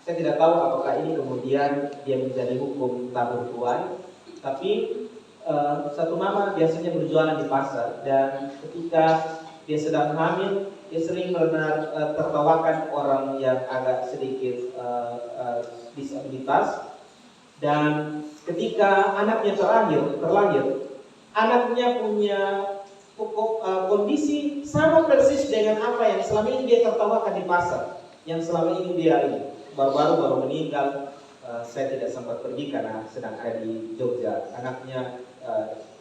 Saya tidak tahu apakah ini kemudian dia menjadi hukum tabur tuan, tapi satu mama biasanya berjualan di pasar, dan ketika dia sedang hamil, dia sering tertawakan orang yang agak sedikit disabilitas. Dan ketika anaknya terlahir, anaknya punya kondisi sama persis dengan apa yang selama ini dia tertawakan di pasar, yang selama ini dia baru meninggal. Saya tidak sempat pergi karena sedang ada di Jogja. Anaknya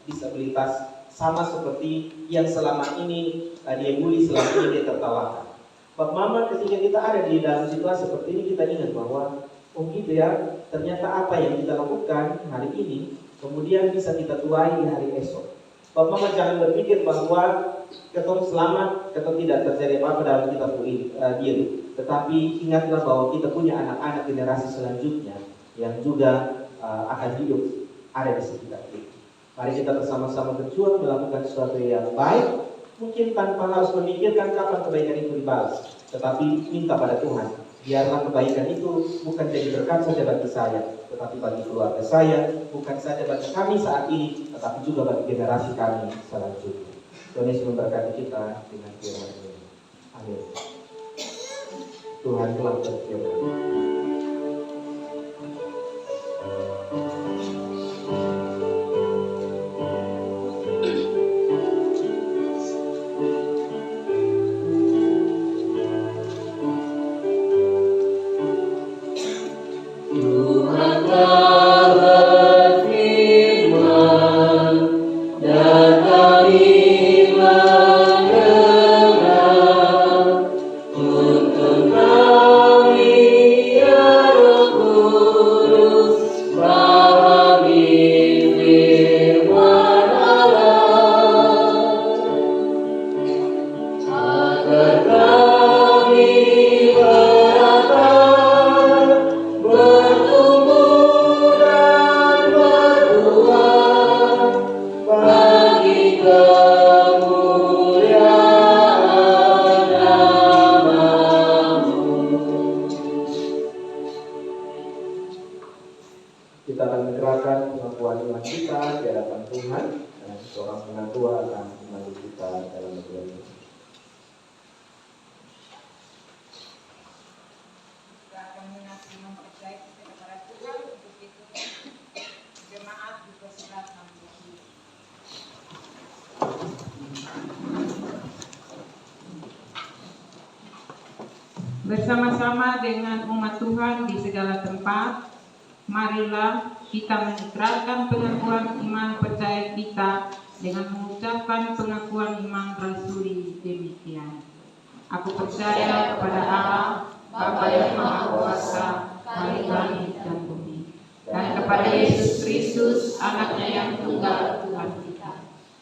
disabilitas sama seperti yang selama ini dia bully, selama ini dia tertawakan. Bapak Mama, ketika kita ada di dalam situasi seperti ini, kita ingat bahwa oh gitu ya, ternyata apa yang kita lakukan hari ini kemudian bisa kita tuai di hari esok. Bapak Mama jangan berpikir bahwa ketong selamat, ketong tidak terjadi apa-apa dalam kita diri. Tetapi ingatlah bahwa kita punya anak-anak generasi selanjutnya yang juga akan hidup ada di sekitar kita. Mari kita bersama-sama berjuang melakukan sesuatu yang baik, mungkin tanpa harus memikirkan kapan kebaikan itu dibalas, tetapi minta pada Tuhan, biarlah kebaikan itu bukan jadi berkat saja bagi saya, tetapi bagi keluarga saya, bukan saja bagi kami saat ini, tetapi juga bagi generasi kami selanjutnya. Tuhan Yesus memberkati kita dengan firman-Nya. Amin. Tuhan telah berfirman. Kita akan menyerahkan pengakuan iman kita di hadapan Tuhan, dan seorang pengatua akan menemani kita dalam doa ini. Kami masih mempercayai kepada Tuhan untuk itu jemaat dipersilakan. Bersama-sama dengan umat Tuhan di segala tempat, marilah kita mengikrarkan pengakuan iman percaya kita dengan mengucapkan pengakuan iman rasuli demikian. Aku percaya kepada Allah, Bapa yang Maha Kuasa, Khalik langit dan bumi, dan kepada Yesus Kristus, Anaknya yang tunggal Tuhan kita,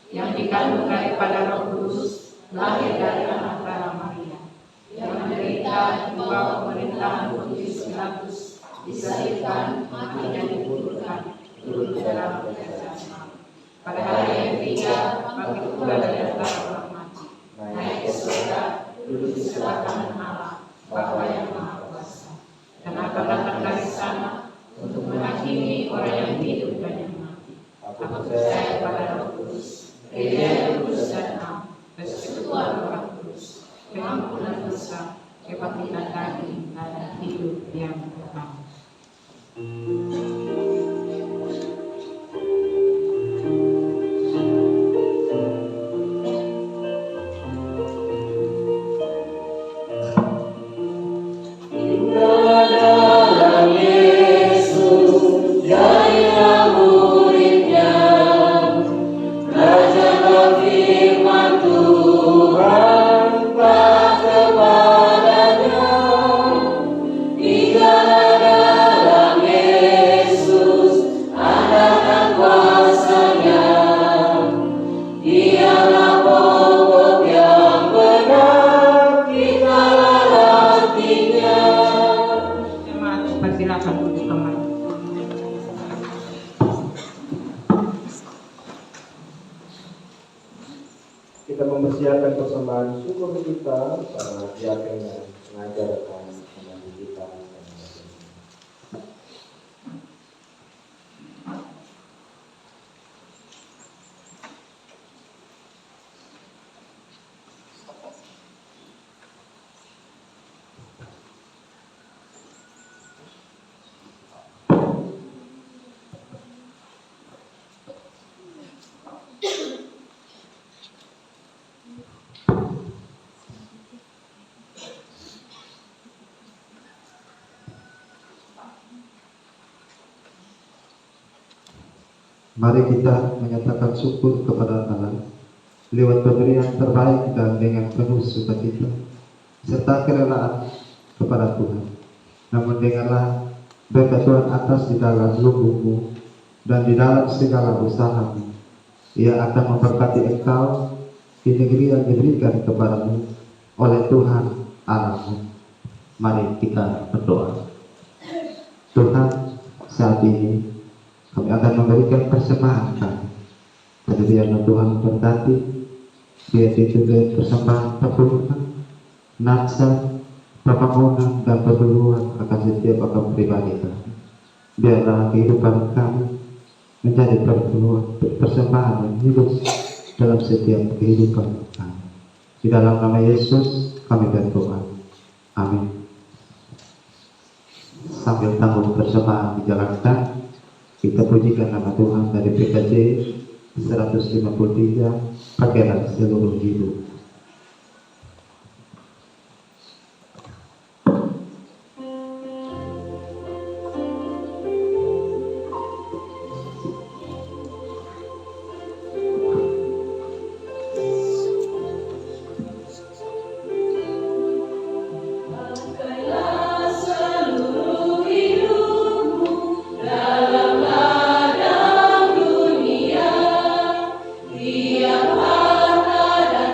yang dikandung daripada Roh Kudus, lahir dari anak darah Maria, yang menderita di bawah pemerintahan Pontius Pilatus, disalibkan, mati dan dikuburkan, turun ke dalam kerajaan maut. Pada hari yang ketiga, bangkit pula dari antara orang mati, naik ke surga, duduk di sebelah kanan Allah, Bapa yang Maha Kuasa, dan akan datang dari sana untuk menghakimi orang yang hidup dan yang mati. Aku percaya pada Roh Kudus, Gereja yang kudus dan am, persekutuan Roh Kudus, pengampunan dosa, kebangkitan daging, dan hidup yang kekal. Kita mempersiapkan persembahan syukur kita, para diaken yang mengajarkan mengaji kita. Mari kita menyatakan syukur kepada Allah lewat pemberian terbaik dan dengan penuh sukacita serta kerelaan kepada Tuhan. Namun dengarlah berkat Tuhan atas di dalam lubukmu dan di dalam segala usahamu. Ia akan memberkati engkau di negeri yang diberikan kepadamu oleh Tuhan Allahmu. Mari kita berdoa. Tuhan, saat ini kami akan memberikan persembahan kami. Pada biarlah Tuhan berkati, biar itu persembahan perpuluhan, naksa, permohonan dan perluluan akan setiap akan pribadi kami. Biarlah kehidupan kami menjadi persembahan yang hidup dalam setiap kehidupan kami. Di dalam nama Yesus kami berdoa. Amin. sambil tanggung bersamaan dijalankan. Kita pujikan nama Tuhan dari PKJ 153, pakaian seluruh hidup. Tiap harta dan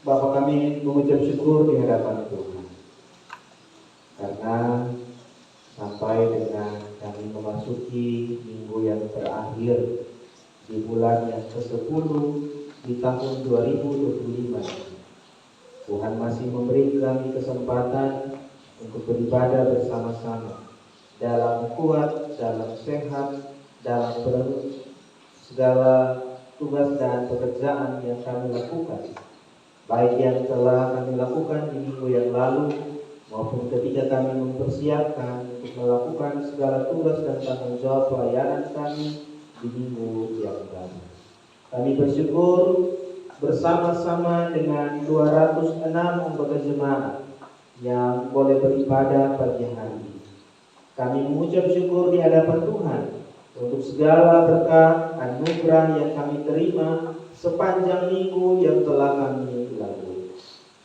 Bapa kami mengucap syukur di hadapan Tuhan karena sampai dengan kami memasuki minggu yang terakhir di bulan yang ke-10 di tahun 2025. Tuhan masih memberi kami kesempatan untuk beribadah bersama-sama dalam kuat, dalam sehat, dalam segala tugas dan pekerjaan yang kami lakukan, baik yang telah kami lakukan di minggu yang lalu maupun ketika kami mempersiapkan untuk melakukan segala tugas dan tanggung jawab pelayanan kami di minggu yang baru. Kami bersyukur bersama-sama dengan 206 anggota jemaat yang boleh beribadah pagi hari ini. Kami mengucap syukur di hadapan Tuhan untuk segala berkat anugerah yang kami terima sepanjang minggu yang telah kami lalui.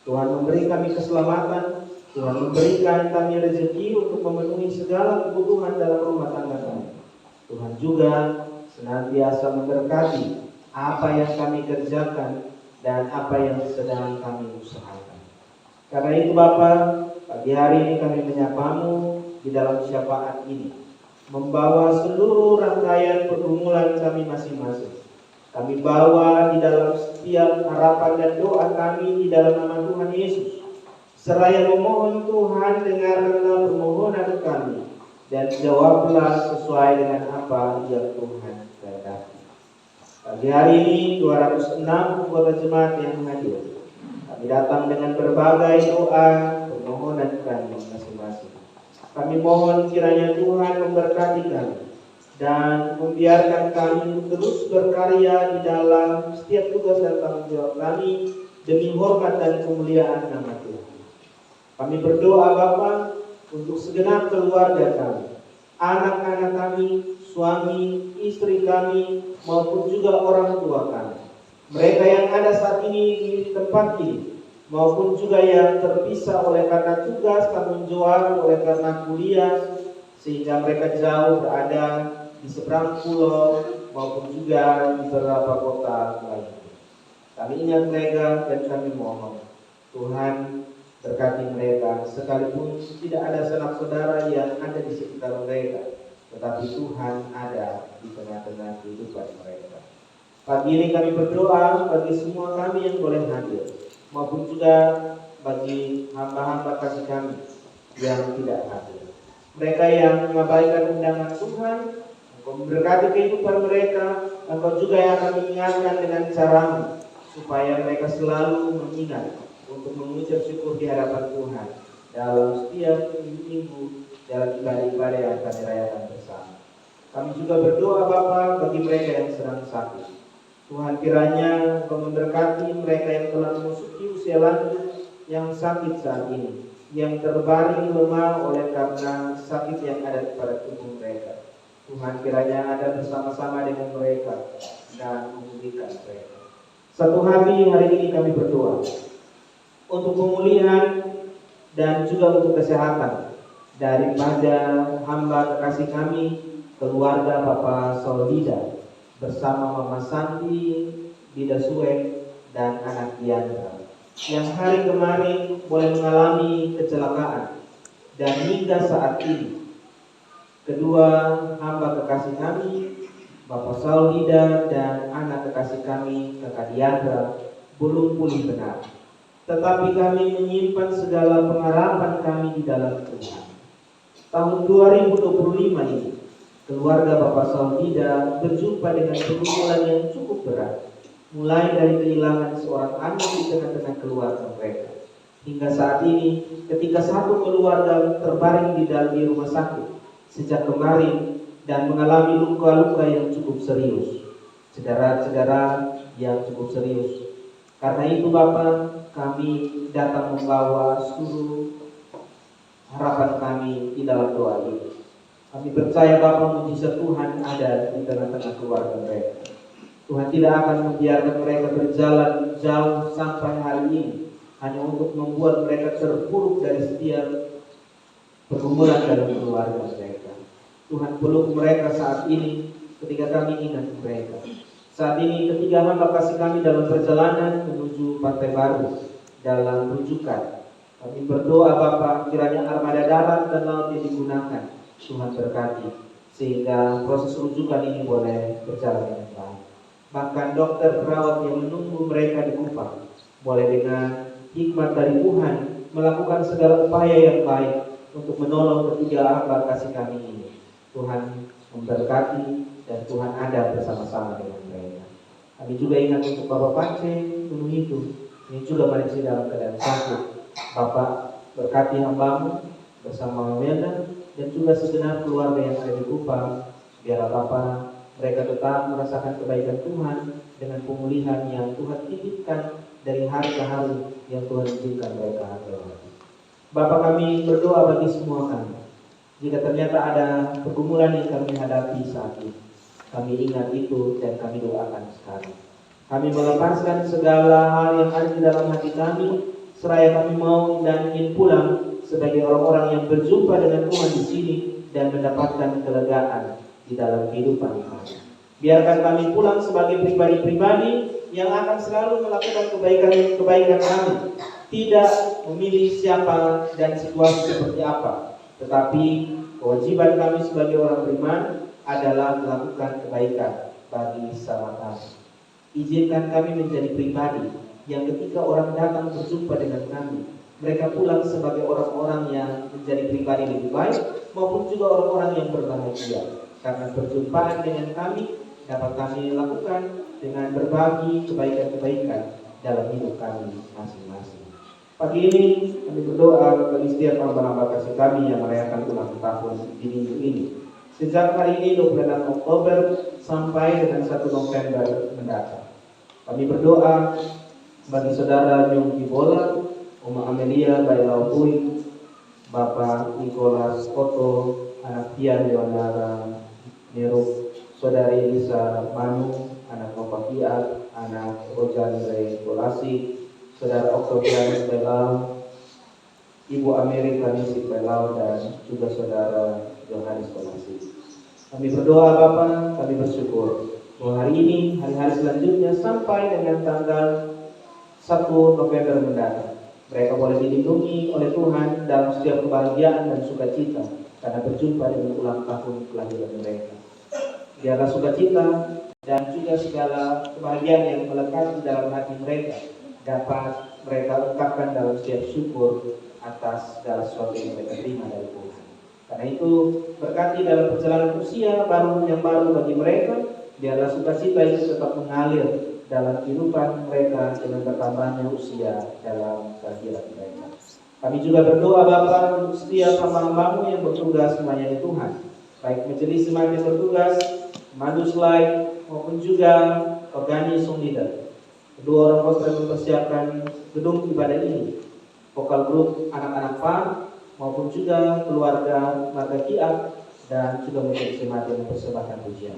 Tuhan memberi kami keselamatan, Tuhan memberikan kami rezeki untuk memenuhi segala kebutuhan dalam rumah tangga kami. Tuhan juga senantiasa memberkati apa yang kami kerjakan dan apa yang sedang kami usahakan. Karena itu Bapa, pagi hari ini kami menyapamu di dalam syafaat ini, membawa seluruh rangkaian pergumulan kami masing-masing. Kami bawa di dalam setiap harapan dan doa kami di dalam nama Tuhan Yesus. Seraya memohon Tuhan dengarkanlah permohonan kami dan jawablah sesuai dengan apa yang Tuhan kehendaki. Pagi hari ini 206 anggota jemaat yang hadir. Kami datang dengan berbagai doa permohonan kami masing-masing. Kami mohon kiranya Tuhan memberkati kami dan membiarkan kami terus berkarya di dalam setiap tugas dan tanggung jawab kami demi hormat dan kemuliaan nama Tuhan. Kami berdoa Bapa untuk segenap keluarga kami, anak-anak kami, suami, istri kami, maupun juga orang tua kami. Mereka yang ada saat ini di tempat ini, maupun juga yang terpisah oleh karena tugas, tanggung jawab, oleh karena kuliah, sehingga mereka jauh berada di seberang pulau maupun juga di beberapa kota lain. Kami ingat mereka dan kami mohon Tuhan berkati mereka, sekalipun tidak ada sanak saudara yang ada di sekitar mereka, tetapi Tuhan ada di tengah-tengah kehidupan mereka. Pagi ini kami berdoa bagi semua kami yang boleh hadir, maupun juga bagi hamba-hamba kasih kami yang tidak hadir. Mereka yang mengabaikan undangan Tuhan, Engkau memberkati kehidupan mereka. Engkau juga yang akan mengingatkan dengan caramu, supaya mereka selalu mengingat untuk mengucap syukur di hadapan Tuhan dalam setiap minggu dalam ibadah-ibadah yang akan dirayakan bersama. Kami juga berdoa Bapa bagi mereka yang sedang sakit. Tuhan kiranya Engkau memberkati mereka yang telah memasuki usia lanjut yang sakit saat ini, yang terbaring lemah oleh karena sakit yang ada pada tubuh mereka. Tuhan kiranya ada bersama-sama dengan mereka dan memulihkan mereka. Satu hati hari ini kami berdoa untuk pemulihan dan juga untuk kesehatan daripada hamba kekasih kami, keluarga Bapak Saulida bersama Mama Santi, Dida Suek, dan anak Diandra yang hari kemarin boleh mengalami kecelakaan, dan hingga saat ini kedua hamba kekasih kami, Bapak Saulida dan anak kekasih kami, Kakak Diandra, belum pulih benar. Tetapi kami menyimpan segala pengharapan kami di dalam Tuhan. Tahun 2025 ini, keluarga Bapak Saulida berjumpa dengan pergumulan yang cukup berat, mulai dari kehilangan seorang anak di tengah-tengah keluarga mereka, hingga saat ini ketika satu keluarga terbaring di rumah sakit sejak kemarin dan mengalami luka-luka yang cukup serius, cedera-cedera yang cukup serius. Karena itu Bapak, kami datang membawa seluruh harapan kami di dalam doa ini. Kami percaya Bapak, mujizat Tuhan ada di tengah-tengah keluarga mereka. Tuhan tidak akan membiarkan mereka berjalan jauh sampai hari ini hanya untuk membuat mereka terpuruk dari setiap pergumulan dalam keluarga mereka. Tuhan peluk mereka saat ini ketika kami ingat mereka. Saat ini ketika hamba kasih kami dalam perjalanan menuju Pantai Baru, dalam rujukan. Kami berdoa Bapa, kiranya armada darat dan laut yang digunakan Tuhan berkati, sehingga proses rujukan ini boleh berjalan dengan baik. Bahkan dokter perawat yang menunggu mereka di Kupang boleh dengan hikmat dari Tuhan melakukan segala upaya yang baik untuk menolong ketiga hamba kasih kami ini. Tuhan memberkati dan Tuhan ada bersama-sama dengan mereka. Kami juga ingat untuk Bapak Pance Gunung itu, ini juga masih dalam keadaan sakit. Bapak berkati hambamu bersama Melda dan juga segenap keluarga yang ada di Kupang. Biarlah Bapak mereka tetap merasakan kebaikan Tuhan dengan pemulihan yang Tuhan titipkan dari hari ke hari yang Tuhan izinkan mereka lewati. Bapak, kami berdoa bagi semua kami. Jika ternyata ada pergumulan yang kami hadapi saat ini, kami ingat itu dan kami doakan sekarang. Kami melepaskan segala hal yang ada di dalam hati kami, seraya kami mau dan ingin pulang sebagai orang-orang yang berjumpa dengan Tuhan di sini dan mendapatkan kelegaan di dalam kehidupan kami. Biarkan kami pulang sebagai pribadi-pribadi yang akan selalu melakukan kebaikan kami, tidak memilih siapa dan situasi seperti apa, tetapi kewajiban kami sebagai orang beriman adalah melakukan kebaikan bagi sesama kami. Izinkan kami menjadi pribadi yang ketika orang datang berjumpa dengan kami, mereka pulang sebagai orang-orang yang menjadi pribadi lebih baik maupun juga orang-orang yang berbahagia. Karena perjumpaan dengan kami dapat kami lakukan dengan berbagi kebaikan-kebaikan dalam hidup kami masing-masing. Pagi ini kami berdoa bagi setiap hamba-hamba kasih kami yang merayakan ulang tahun di minggu ini. Sejak hari ini 26 Oktober sampai dengan 1 November mendatang. Kami berdoa bagi saudara Yongki Bola, Oma Amelia Bailau Bui, Bapak Nicholas Koto, anak Tian Leonara Nero, saudari Lisa Manu, anak Nova Fiat, anak Rojan Ray Kolasi, saudara Oktobianus Bailau, Ibu Amerika Nisik Bailau, dan juga saudara Johannes Kolasi. Kami berdoa Bapak, kami bersyukur bahwa hari ini, hari-hari selanjutnya sampai dengan tanggal 1 November mendatang, mereka boleh dilindungi oleh Tuhan dalam setiap kebahagiaan dan sukacita karena berjumpa dengan ulang tahun kelahiran mereka. Biarlah sukacita dan juga segala kebahagiaan yang melekat di dalam hati mereka dapat mereka ungkapkan dalam setiap syukur atas segala sesuatu yang mereka terima dari Tuhan. Karena itu berkati dalam perjalanan usia yang baru bagi mereka, biarlah sukacita itu tetap mengalir dalam kehidupan mereka dengan bertambahnya usia dalam kehidupan mereka. Kami juga berdoa Bapa untuk setiap hamba-hambamu yang bertugas melayani Tuhan, baik majelis jemaat yang bertugas, Madus Light maupun juga organis leader. Kedua orang pastor mempersiapkan gedung ibadah ini, vokal grup anak-anak PAR maupun juga keluarga Kiat dan juga majelis jemaat yang mempersembahkan pujian.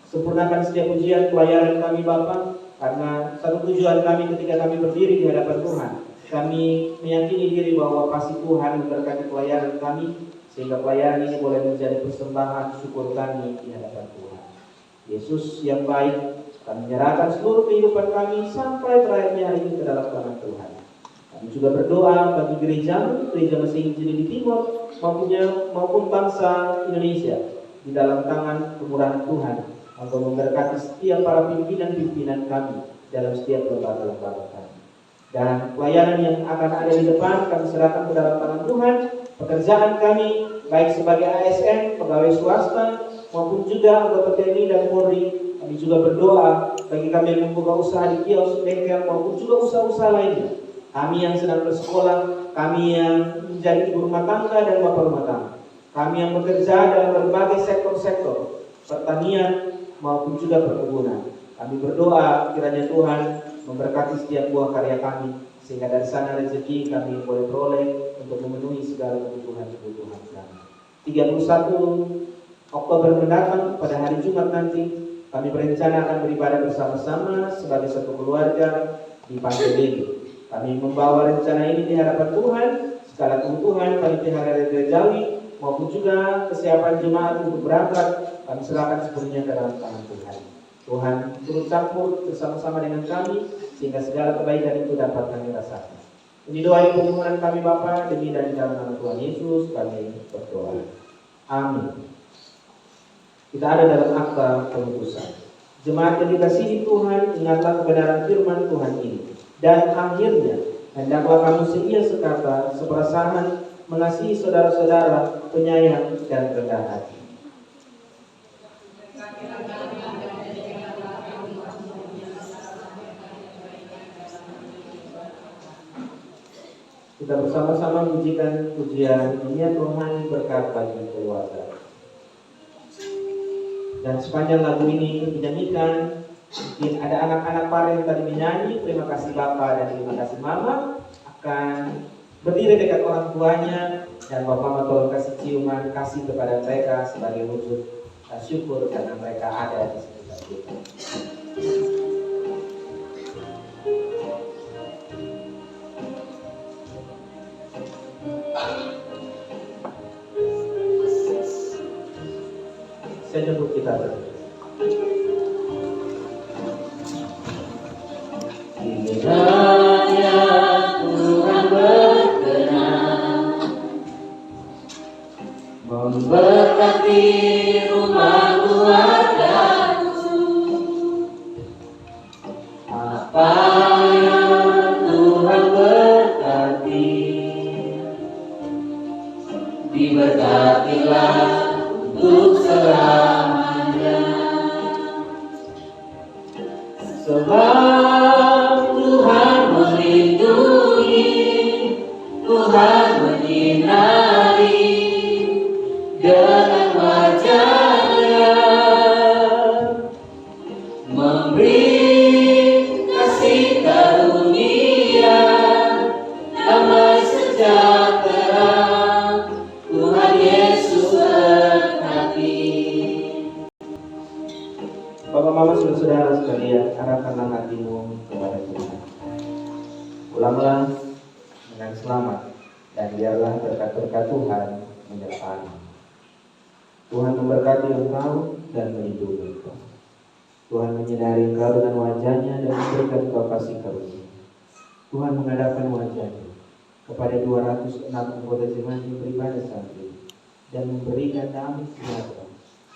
Sempurnakan setiap pujian pelayanan kami Bapa, karena satu tujuan kami ketika kami berdiri di hadapan Tuhan, kami meyakini diri bahwa pasti Tuhan memberkati pelayanan kami, sehingga pelayanan ini boleh menjadi persembahan syukur kami di hadapan Tuhan. Yesus yang baik, kami menyerahkan seluruh kehidupan kami sampai terakhirnya hari ini ke dalam tangan Tuhan. Kami juga berdoa bagi gereja Mesih Injili di Timur maupun bangsa Indonesia di dalam tangan kemurahan Tuhan, untuk memberkati setiap para pimpinan-pimpinan kami dalam setiap lembaga-lembaga kami. Dan pelayanan yang akan ada di depan kami serahkan ke dalam tangan Tuhan. Pekerjaan kami baik sebagai ASN, pegawai swasta maupun juga anggota TNI dan Polri. Kami juga berdoa bagi kami yang membuka usaha di kios, bengkel maupun juga usaha-usaha lainnya. Kami yang sedang bersekolah, kami yang menjadi ibu rumah tangga dan bapak rumah tangga, kami yang bekerja dalam berbagai sektor-sektor pertanian maupun juga perkebunan. Kami berdoa kiranya Tuhan memberkati setiap buah karya kami, sehingga dari sana rezeki kami boleh peroleh untuk memenuhi segala kebutuhan kami. 31 Oktober mendatang pada hari Jumat nanti, kami berencana akan beribadah bersama-sama sebagai satu keluarga di Pantai Deli. Kami membawa rencana ini di hadapan Tuhan, segala kebutuhan panitia hari gerejawi maupun juga kesiapan jemaat untuk berangkat, kami serahkan sepenuhnya ke dalam tangan Tuhan. Tuhan turut campur bersama-sama dengan kami, sehingga segala kebaikan itu dapat kami rasakan. Ini doa yang permohonan kami Bapa, demi dan dalam nama Tuhan Yesus kami berdoa. Amin. Kita ada dalam akta pemutusan. Jemaat yang dikasihi Tuhan, ingatlah kebenaran firman Tuhan ini. Dan akhirnya, hendaklah kamu seia sekata, seperasahan, mengasihi saudara-saudara, penyayang dan rendah hati. Kita bersama-sama mengujikan pujian nyanyian rohani berkat bagi keluarga. Dan sepanjang lagu ini dinyanyikan, mungkin ada anak-anak para yang tadi menyanyi, terima kasih Bapak dan terima kasih Mama, akan berdiri dekat orang tuanya, dan Bapak Mama tolong kasih ciuman kasih kepada mereka sebagai wujud syukur karena mereka ada di sekitar kita. Saya jemput kita berdua. Kiranya Tuhan berkenan memberkati rumah keluargaku. Apa yang Tuhan berkati, diberkatilah untuk selamanya. Sebab Tuhan melindungi, Tuhan menyinari dengan wajah-Nya, memberi kasih karunia, damai sejahtera. Tuhan Yesus berkati. Bapak Mama saudara sekalian, arahkanlah hatimu kepada Tuhan. Pulanglah dengan selamat dan biarlah berkat-berkat Tuhan menyertai. Tuhan memberkati engkau dan melindungi engkau. Tuhan menyinari engkau dengan wajah-Nya dan memberikan engkau kasih karunia. Tuhan menghadapkan wajah-Nya kepada 206 anggota jemaat yang beribadah saat ini dan memberikan damai sejahtera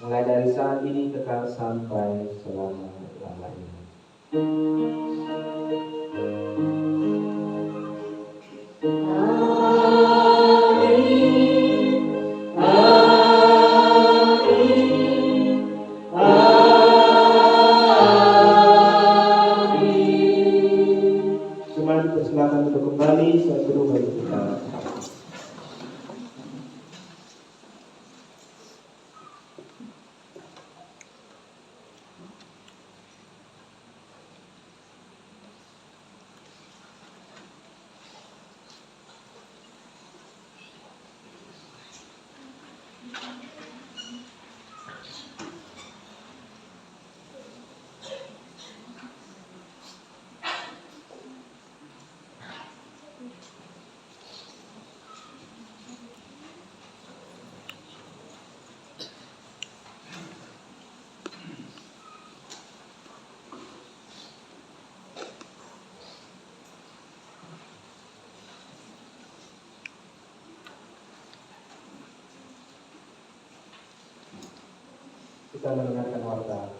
mulai dari saat ini kekal sampai selama-lamanya. Jemaat dipersilakan untuk kembali saat berubah kita. Kita mendengarkan warta.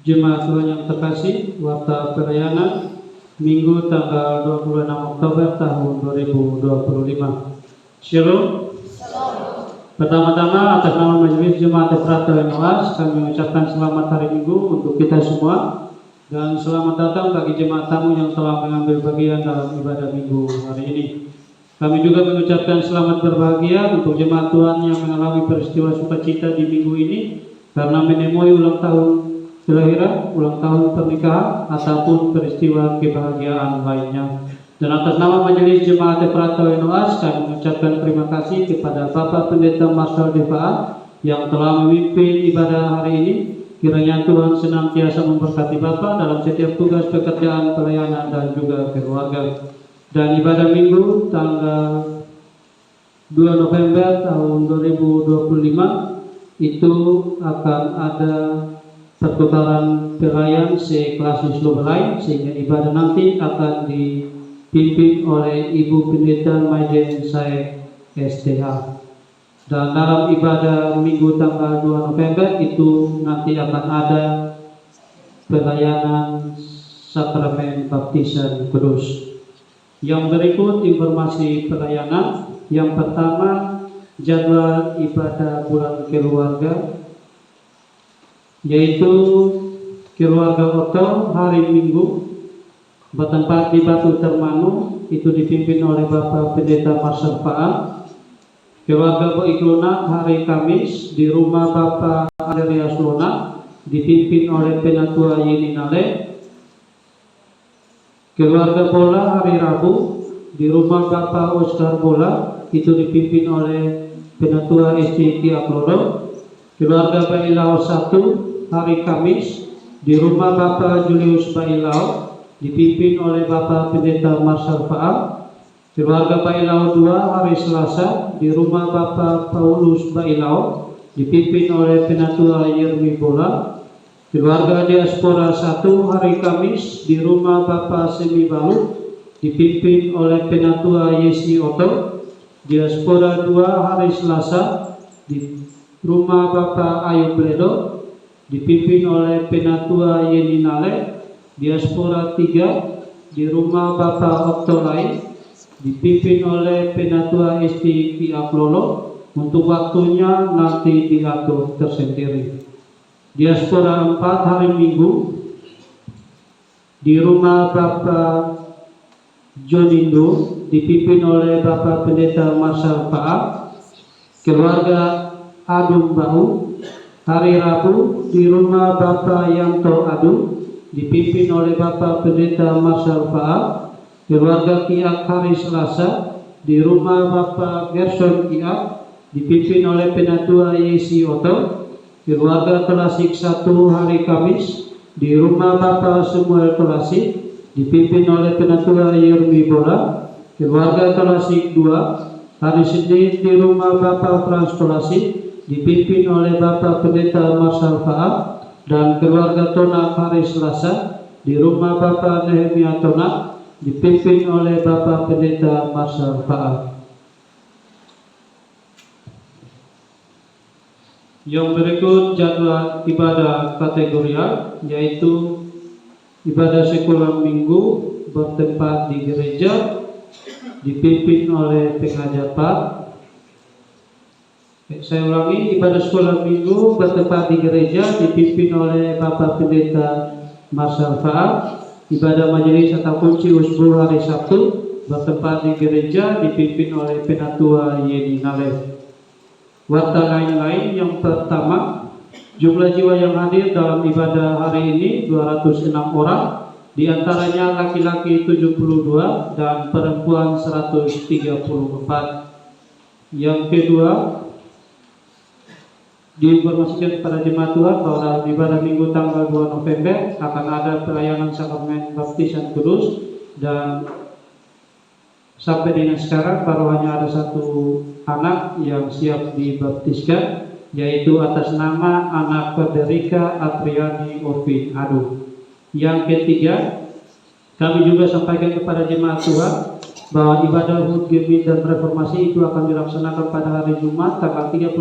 Jemaat Tuhan yang terkasih, warta perayaan Minggu tanggal 26 Oktober tahun 2025. Shalom. Pertama-tama atas nama Majelis Jemaat Efrata yang Luas, kami mengucapkan selamat hari Minggu untuk kita semua dan selamat datang bagi jemaat tamu yang telah mengambil bagian dalam ibadah Minggu hari ini. Kami juga mengucapkan selamat berbahagia untuk jemaat Tuhan yang mengalami peristiwa sukacita di minggu ini karena menemui ulang tahun kelahiran, ulang tahun pernikahan, ataupun peristiwa kebahagiaan lainnya. Dan atas nama Majelis Jemaat Efrata Wenoas, kami mengucapkan terima kasih kepada Bapak Pendeta Marshal Defa yang telah memimpin ibadah hari ini. Kiranya Tuhan senantiasa memberkati Bapak dalam setiap tugas pekerjaan, pelayanan, dan juga keluarga. Dan ibadah minggu tanggal 2 November tahun 2025 itu akan ada pertukaran pelayan seklasis lain, sehingga ibadah nanti akan dipimpin oleh Ibu Pendeta Majen Said STH. Dan dalam ibadah minggu tanggal 2 November itu nanti akan ada pelayanan sakramen baptisan kudus. Yang berikut informasi pelayanan. Yang pertama, jadwal ibadah bulan keluarga, yaitu keluarga Oto hari Minggu bertempat di Batu Termanu, itu dipimpin oleh Bapak Pendeta Marshal Faal. Keluarga Boiklona hari Kamis di rumah Bapak Andreas Lona, dipimpin oleh Penatua Yeni Nale. Keluarga Bola hari Rabu di rumah Bapak Oscar Bola, itu dipimpin oleh Penatua ST Kiakloro. Keluarga Bailao 1 hari Kamis di rumah Bapak Julius Bailao, dipimpin oleh Bapak Pendeta Marshal Faal. Keluarga Bailao 2 hari Selasa di rumah Bapak Paulus Bailao, dipimpin oleh Penatua Yermi Bola. Keluarga Diaspora 1 hari Kamis di rumah Bapak Semi Balu, dipimpin oleh Penatua Yesi Oto. Diaspora 2 hari Selasa di rumah Bapak Ayub Ledo, dipimpin oleh Penatua Yeni Nale. Diaspora 3 di rumah Bapak Oktolai, dipimpin oleh Penatua ST Kiaklolo. Untuk waktunya nanti diatur tersendiri. Diaspora 4 hari Minggu di rumah Bapak Jonindo, dipimpin oleh Bapak Pendeta Marshal Faal. Keluarga Adung Bau hari Rabu di rumah Bapak Yanto Adung, dipimpin oleh Bapak Pendeta Marshal Faal. Keluarga Kiak hari Selasa di rumah Bapak Gerson Kiak, dipimpin oleh Penatua Yesi Oto. Keluarga Telasik 1 hari Kamis di rumah Bapak Samuel Telasik, dipimpin oleh Penatua Yermi Bola. Keluarga Telasik 2 hari Senin di rumah Bapak Frans Telasik, dipimpin oleh Bapak Pendeta Marshal Faal. Dan keluarga Tonak hari Selasa di rumah Bapak Nehemia Tonak, dipimpin oleh Bapak Pendeta Marshal Faal. Yang berikut jadwal ibadah kategorial, yaitu ibadah sekular minggu bertempat di gereja, dipimpin oleh pengajar Pak. Saya ulangi, ibadah sekolah minggu bertempat di gereja, dipimpin oleh Bapak Pendeta Marshal Faal. Ibadah majelis atau kunci usbu hari Sabtu bertempat di gereja, dipimpin oleh Penatua Yeni Nale. Warta lain-lain, yang pertama, jumlah jiwa yang hadir dalam ibadah hari ini 206 orang, diantaranya laki-laki 72 dan perempuan 134. Yang kedua, diinformasikan kepada jemaat Tuhan bahwa dalam ibadah minggu tanggal 2 November akan ada pelayanan sakramen baptisan kudus, dan sampai dengan sekarang baru hanya ada 1 anak yang siap dibaptiskan, yaitu atas nama anak Federica Apriani Ovin Adu. Yang ketiga, kami juga sampaikan kepada jemaat Tuhan bahwa ibadah Hut Gemit dan Reformasi itu akan dilaksanakan pada hari Jumat tanggal 31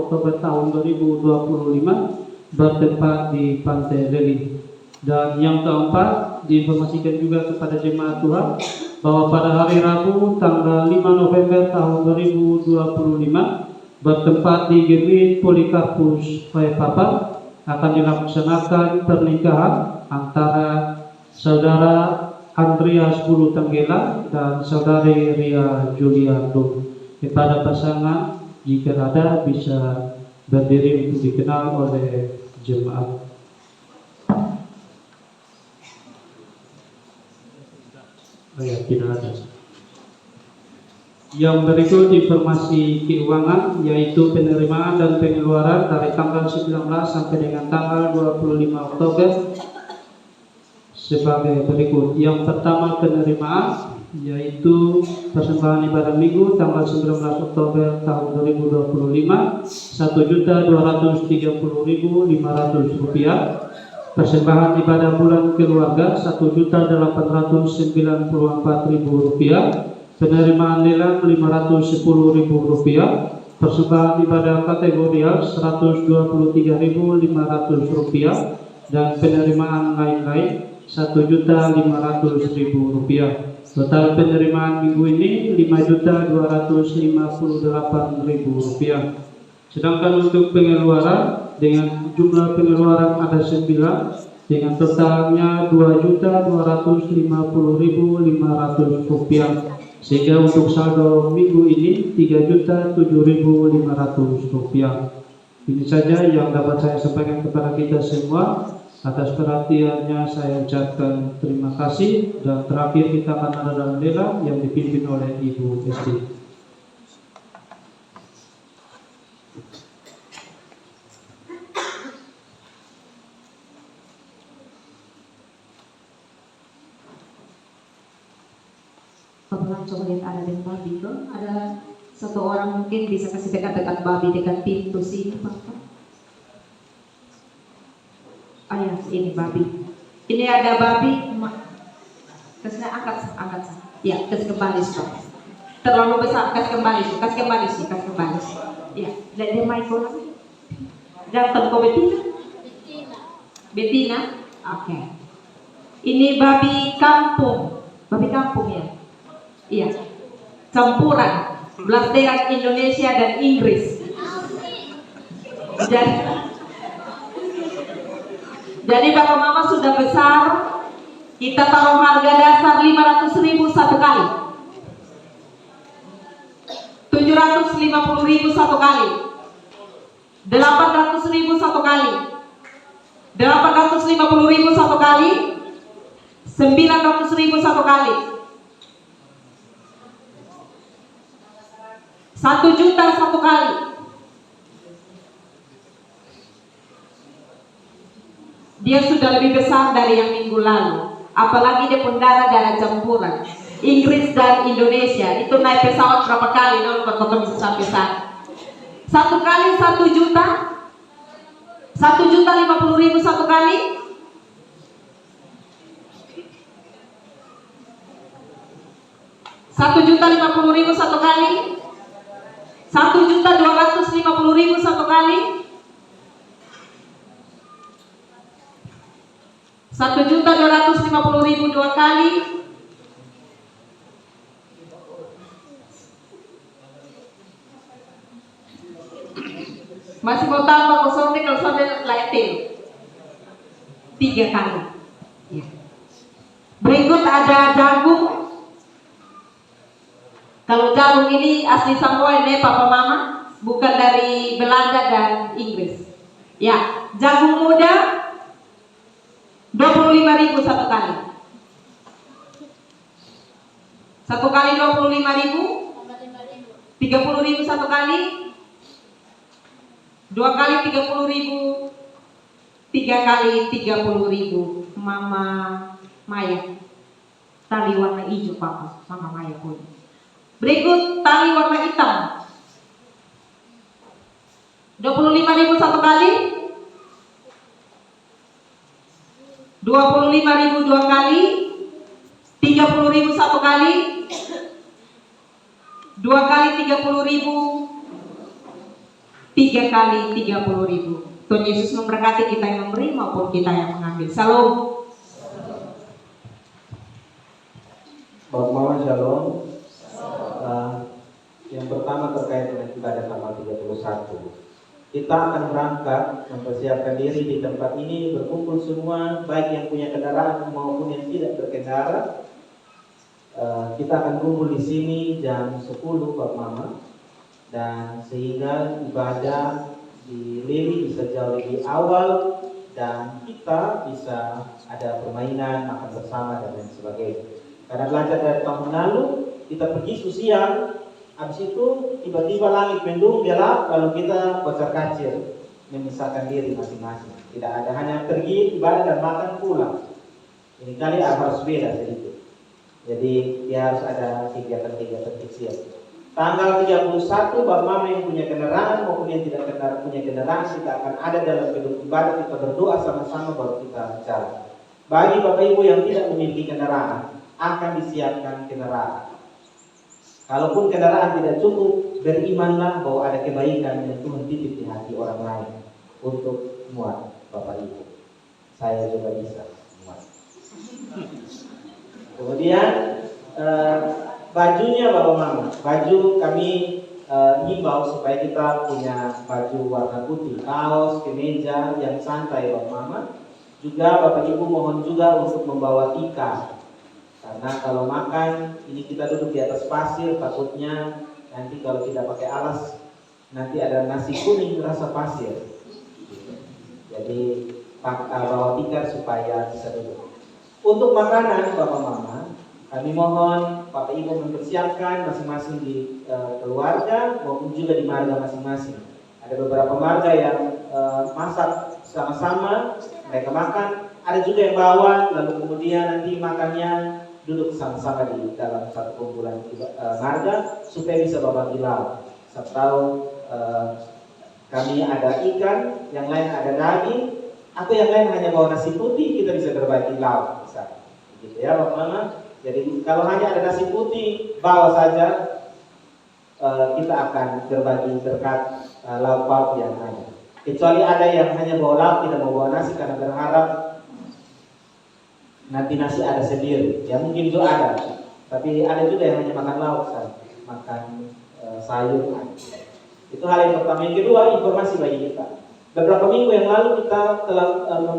Oktober tahun 2025 bertempat di Pantai Leli. Dan yang keempat, diinformasikan juga kepada jemaat Tuhan bahwa pada hari Rabu tanggal 5 November tahun 2025 bertempat di Gemit Polikarpus Papa akan dilaksanakan pernikahan antara saudara Andreas Bulu Tanggela dan Saudari Ria Julianto. Kepada pasangan, jika ada bisa berdiri untuk dikenal oleh jemaat. Tidak ada. Yang berikut informasi keuangan, yaitu penerimaan dan pengeluaran dari tanggal 19 sampai dengan tanggal 25 Oktober sebagai berikut. Yang pertama penerimaan, yaitu persembahan ibadah minggu tanggal 19 Oktober tahun 2025 1.230.500 rupiah. Persembahan ibadah bulan keluarga 1.894.000 rupiah. Penerimaan lelang 510.000 rupiah. Persembahan ibadah kategorial 123.500 rupiah. Dan penerimaan lain-lain 1.500.000 rupiah. Total penerimaan minggu ini 5.258.000 rupiah. Sedangkan untuk pengeluaran, dengan jumlah pengeluaran ada 9, dengan totalnya 2.250.500 rupiah. Sehingga untuk saldo minggu ini 3.007.500 rupiah. Ini saja yang dapat saya sampaikan kepada kita semua. Atas perhatiannya saya ucapkan terima kasih. Dan terakhir kita akan ada dalam lelang yang dipimpin oleh Ibu Esti. Kebetulan coba lihat ada dengan babi tuh, ada satu orang mungkin bisa kasih dekat-dekat babi dekat pintu sini, Bapak. Ayah, ini babi. Ini ada babi. Kasih angkat. Ya, kasih kembali stop. Terlalu besar, kasih kembali sih. Ya, lihat dia main bola. Jangan kau Betina. Oke. Ini babi kampung ya. Iya, campuran blasteran Indonesia dan Inggris. Jadi Bapak Mama sudah besar, kita taruh harga dasar 500.000 satu kali, 750.000 satu kali, 800.000 satu kali, 850.000 satu kali, 900.000 satu kali, 1 juta satu kali. Dia sudah lebih besar dari yang minggu lalu. Apalagi dia pun darah campuran Inggris dan Indonesia. Itu naik pesawat berapa kali? Kalau bisa sampai sana. Satu kali 1 juta, 1.050.000 satu kali, 1.050.000 satu kali, 1.250.000 satu kali, 1.250.000 dua kali, masih mau tambah kosongnya kalau sampai lain 3 kali. Berikut ada jagung. Kalau jagung ini asli Samoa ini Papa Mama, bukan dari Belanda dan Inggris. Ya, jagung muda 25.000 satu kali. Satu kali 25.000, 30.000 satu kali, 2 kali 30.000, 3 kali 30.000. Mama Maya, tali warna hijau Papa, Mama Maya punya. Berikut tali warna hitam, 25.000 satu kali, 25.000 dua kali, 30.000 satu kali, 2 kali 30.000, 3 kali 30.000. Tuhan Yesus memberkati kita yang memberi maupun kita yang mengambil. Salam. Bapak Mama Shalom. Yang pertama terkait dengan kita ada tanggal 31. Kita akan berangkat mempersiapkan diri di tempat ini, berkumpul semua, baik yang punya kendaraan maupun yang tidak berkendara. kita akan kumpul di sini jam 10 Bapak Mama, dan sehingga ibadah di Lili bisa jauh lebih awal dan kita bisa ada permainan, makan bersama dan lain sebagainya. Karena belajar dari tahun lalu kita pergi sosial, habis itu tiba-tiba langit mendung gelap, lalu kita kocar kacir memisahkan diri masing-masing. Tidak ada, hanya pergi ibadah dan makan pulang. Ini kali harus beda sedikit. Jadi dia harus ada kegiatan-kegiatan kecil. Tanggal 31 Bapak Mama yang punya kendaraan maupun yang tidak punya kendaraan, kita akan ada dalam gedung ibadah, kita berdoa sama-sama baru kita jalan. Bagi Bapak Ibu yang tidak memiliki kendaraan, akan disiapkan kendaraan. Kalaupun kendaraan tidak cukup, berimanlah bahwa ada kebaikan yang Tuhan titip di hati orang lain untuk muat Bapak Ibu. Saya juga bisa muat. Kemudian bajunya Bapak Mama, baju kami himbau supaya kita punya baju warna putih, kaos, kemeja yang santai Bapak Mama. Juga Bapak Ibu mohon juga untuk membawa tikar, karena kalau makan ini kita duduk di atas pasir, takutnya nanti kalau tidak pakai alas nanti ada nasi kuning rasa pasir. Jadi bawa tikar supaya bisa duduk. Untuk makanan Bapak Mama, kami mohon Bapak Ibu mempersiapkan masing-masing di keluarga maupun juga di marga masing-masing. Ada beberapa marga yang masak sama-sama, mereka makan. Ada juga yang bawa, lalu kemudian nanti makannya duduk sama-sama di dalam satu kumpulan marga supaya bisa berbagi lauk. Satu tahun kami ada ikan, yang lain ada daging, atau yang lain hanya bawa nasi putih, kita bisa berbagi lauk, misalnya. Gitu ya Bapak Mama. Jadi kalau hanya ada nasi putih, bawa saja, kita akan berbagi berkat lauk pauk yang ada. Kecuali ada yang hanya bawa lauk, tidak mau bawa nasi karena berharap nanti nasi ada sendiri. Ya mungkin itu ada, tapi ada juga yang hanya makan lauk saja, makan sayur. Itu hal yang pertama. Yang kedua, informasi bagi kita. Beberapa minggu yang lalu kita telah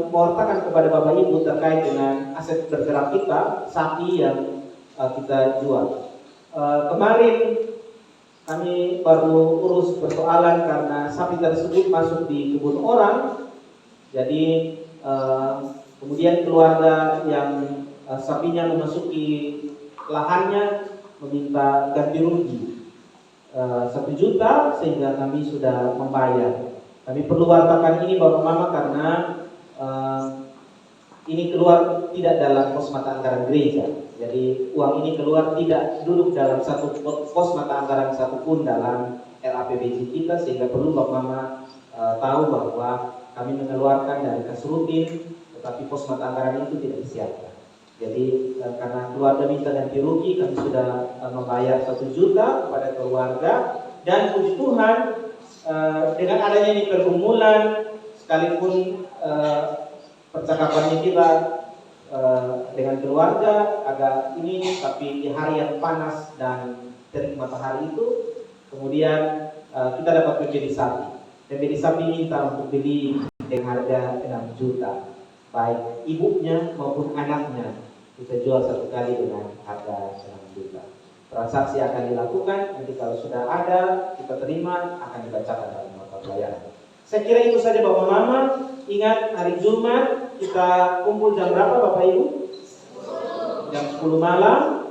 mewartakan kepada Bapak Ibu terkait dengan aset bergerak kita, sapi yang kita jual. Kemarin kami baru urus persoalan karena sapi tersebut masuk di kebun orang. Jadi kemudian keluarga yang sapinya memasuki lahannya meminta ganti rugi 1 juta, sehingga kami sudah membayar. Kami perlu wartakan ini Bapak Mama karena ini keluar tidak dalam pos mata anggaran gereja. Jadi uang ini keluar tidak duduk dalam satu pos mata anggaran satupun dalam RAPBJ kita, sehingga perlu Bapak Mama tahu bahwa kami mengeluarkan dari kas rutin, tetapi pos mata anggaran itu tidak disiapkan. Jadi karena keluarga minta ganti rugi, kami sudah membayar 1 juta kepada keluarga, dan puji Tuhan dengan adanya ini pergumulan, sekalipun percakapannya kita dengan keluarga agak ini, tapi di hari yang panas dan terik matahari itu, kemudian kita dapat menjadi sapi. Dan jadi sapi minta untuk beli dengan harga 6 juta, baik ibunya maupun anaknya kita jual satu kali dengan harga 6 juta. Transaksi akan dilakukan, nanti kalau sudah ada kita terima, akan dibacakan dalam nota pelayanan. Saya kira itu saja Bapak Mama. Ingat hari Jumat kita kumpul jam berapa Bapak Ibu? Jam 10 malam.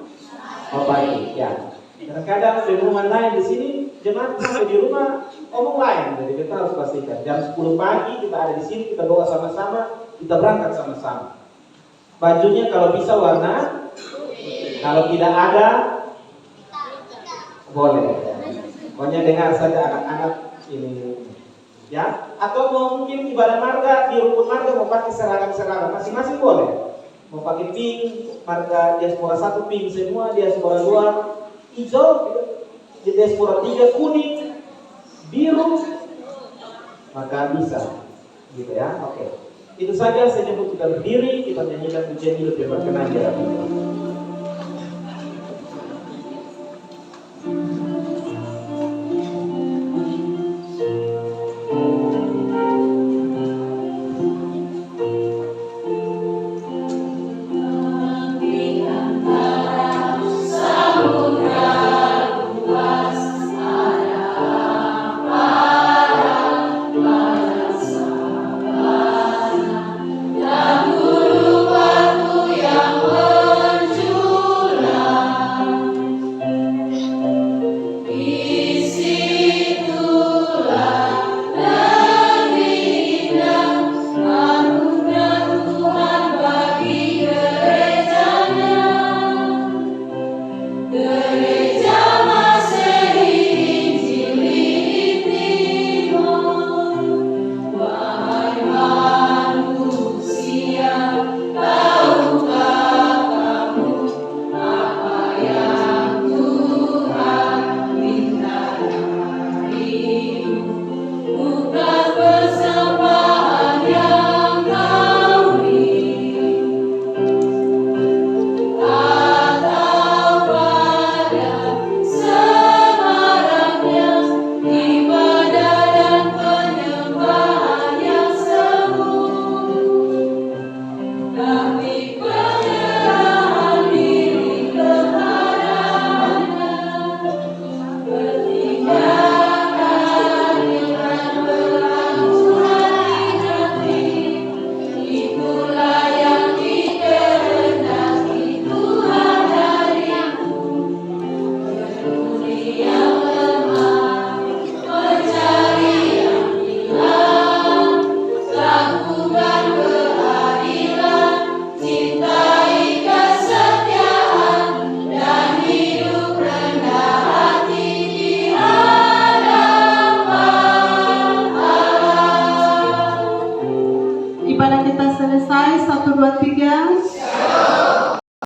Bapak Ibu ya. Kadang-kadang di rumah lain di sini jemaat sampai di rumah omong lain, jadi kita harus pastikan jam 10 pagi kita ada di sini, kita bawa sama-sama, kita berangkat sama-sama. Bajunya kalau bisa warna, kalau tidak ada boleh. Pokoknya dengar saja anak-anak ini ya. Atau mau mungkin ibadah marga di rukun marga mau pakai seragam-seragam masing-masing boleh. Mau pakai pink, marga diaspora 1 pink semua, diaspora 2 hijau, diaspora 3 kuning, biru, maka bisa gitu ya. Oke. Itu saja, saya nyebut kita berdiri, kita nyanyikan pujian hidup yang berkenan di hadapan Tuhan.